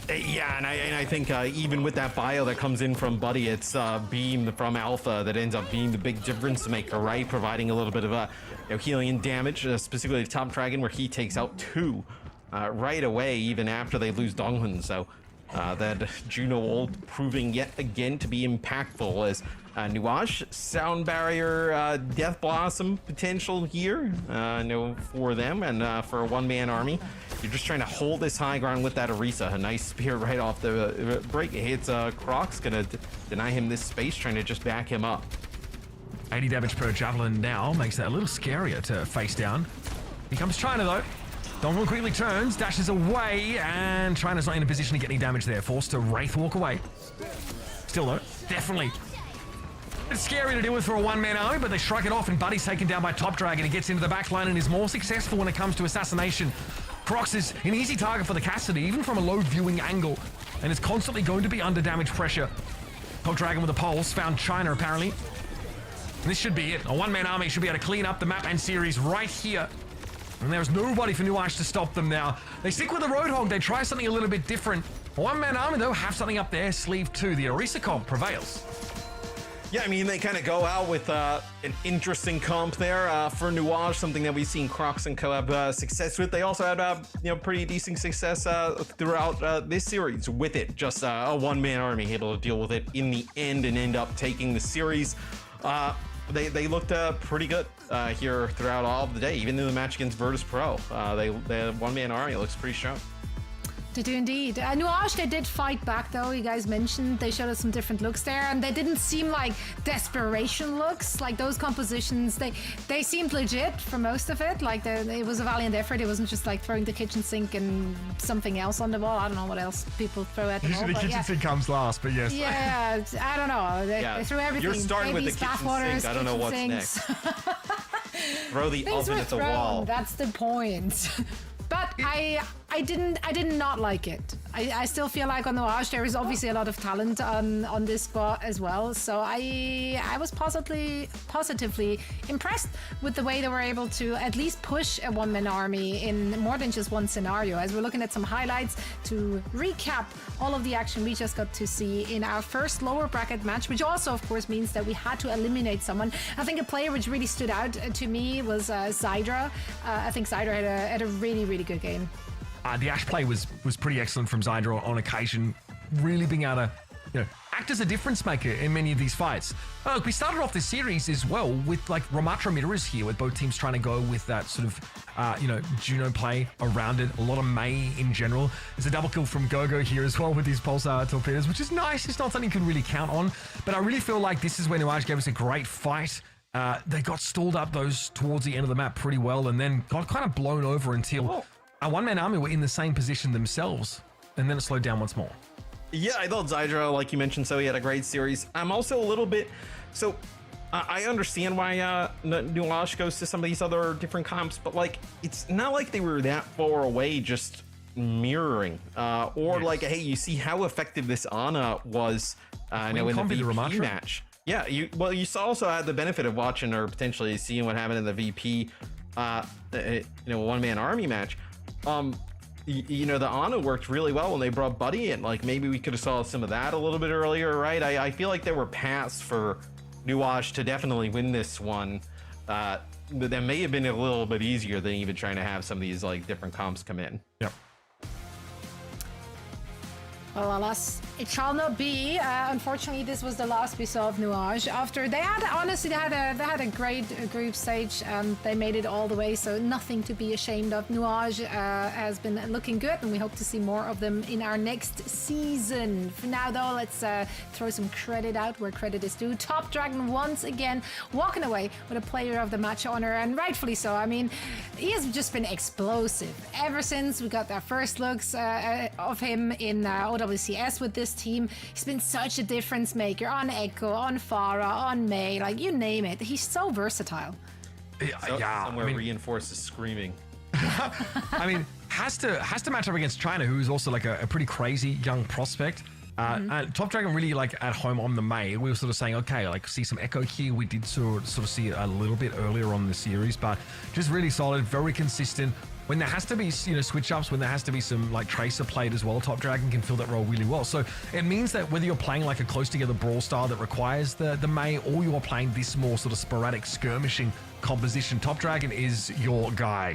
Yeah, and I think even with that bio that comes in from Buddy, it's Beam from Alpha that ends up being the big difference maker, right? Providing a little bit of healing and damage, specifically Top Dragon, where he takes out 2 right away, even after they lose Donghun. So that Juno ult proving yet again to be impactful as Nu.age, Sound Barrier, Death Blossom potential here, for them, and for a one-man army. You're just trying to hold this high ground with that Orisa. A nice spear right off the break. It hits Crocs, gonna deny him this space, trying to just back him up.
80 damage per javelin now makes that a little scarier to face down. Here comes China though. Donghun quickly turns, dashes away, and China's not in a position to get any damage there. Forced to Wraith walk away. Still though, definitely. It's scary to deal with for a one-man army, but they shrug it off, and Buddy's taken down by Top Dragon. He gets into the back line and is more successful when it comes to assassination. Crocs is an easy target for the Cassidy, even from a low viewing angle, and is constantly going to be under damage pressure. Top Dragon with a pulse, found China apparently. And this should be it. A one-man army should be able to clean up the map and series right here. And there's nobody for Nu.age to stop them now. They stick with the Roadhog, they try something a little bit different. A one-man army though have something up their sleeve too. The Orisa comp prevails.
Yeah, I mean, they kind of go out with an interesting comp there for Nu.age, something that we've seen Crocs and co have success with. They also had pretty decent success throughout this series with it. Just a one-man army able to deal with it in the end and end up taking the series. They looked pretty good here throughout all of the day, even in the match against Virtus Pro. The one-man army looks pretty strong.
They do indeed. Nu.age, they did fight back though. You guys mentioned they showed us some different looks there, and they didn't seem like desperation looks. Like those compositions, they seemed legit for most of it. Like it was a valiant effort. It wasn't just like throwing the kitchen sink and something else on the ball. I don't know what else people throw at the ball.
Usually the kitchen sink comes last, but yes.
Yeah, I don't know. They threw everything.
You're starting with the kitchen sink. I don't know what's next. Throw the oven at the wall.
That's the point. But I did not like it. I still feel like on Nu.age there is obviously a lot of talent on this spot as well. So I was positively impressed with the way they were able to at least push a one-man army in more than just one scenario. As we're looking at some highlights to recap all of the action we just got to see in our first lower bracket match, which also of course means that we had to eliminate someone. I think a player which really stood out to me was Zydra. I think Zydra had a really good game.
The Ash play was pretty excellent from Zydra on occasion, really being able to act as a difference maker in many of these fights. We started off this series as well with like Ramatra Midorus here, with both teams trying to go with that sort of, Juno play around it. A lot of Mei in general. There's a double kill from Gogo here as well with these pulsar torpedoes, which is nice. It's not something you can really count on, but I really feel like this is when Nu.age gave us a great fight. They got stalled up those towards the end of the map pretty well, and then got kind of blown over until a one-man army were in the same position themselves, and then it slowed down once more.
Yeah, I thought Zydra, like you mentioned, so he had a great series. I'm also a little bit... So, I understand why Nu.age goes to some of these other different comps, but, like, it's not like they were that far away just mirroring. Like, hey, you see how effective this Ana was in the VP match. Yeah, you also had the benefit of watching or potentially seeing what happened in the VP, one-man army match. The Ana worked really well when they brought Buddy in. Like, maybe we could have saw some of that a little bit earlier, right? I feel like there were paths for Nu.age to definitely win this one. But that may have been a little bit easier than even trying to have some of these like different comps come in.
Yep.
Well, alas, it shall not be. Unfortunately, this was the last we saw of Nu.age. After they had a great group stage, and they made it all the way. So nothing to be ashamed of. Nu.age has been looking good, and we hope to see more of them in our next season. For now, though, let's throw some credit out where credit is due. Top Dragon once again walking away with a Player of the Match honor, and rightfully so. I mean, he has just been explosive ever since we got our first looks of him in OWCS with this team. He's been such a difference maker on Echo, on Pharah, on Mei, like you name it. He's so versatile.
Somewhere reinforces screaming.
I mean, has to match up against China, who's also like a pretty crazy young prospect. And Top Dragon really like at home on the Mei. We were sort of saying, okay, like see some Echo here. We did sort of see it a little bit earlier on in the series, but just really solid, very consistent. When there has to be, switch ups, when there has to be some like Tracer played as well, Top Dragon can fill that role really well. So it means that whether you're playing like a close together brawl style that requires the Mei, or you're playing this more sort of sporadic skirmishing composition, Top Dragon is your guy.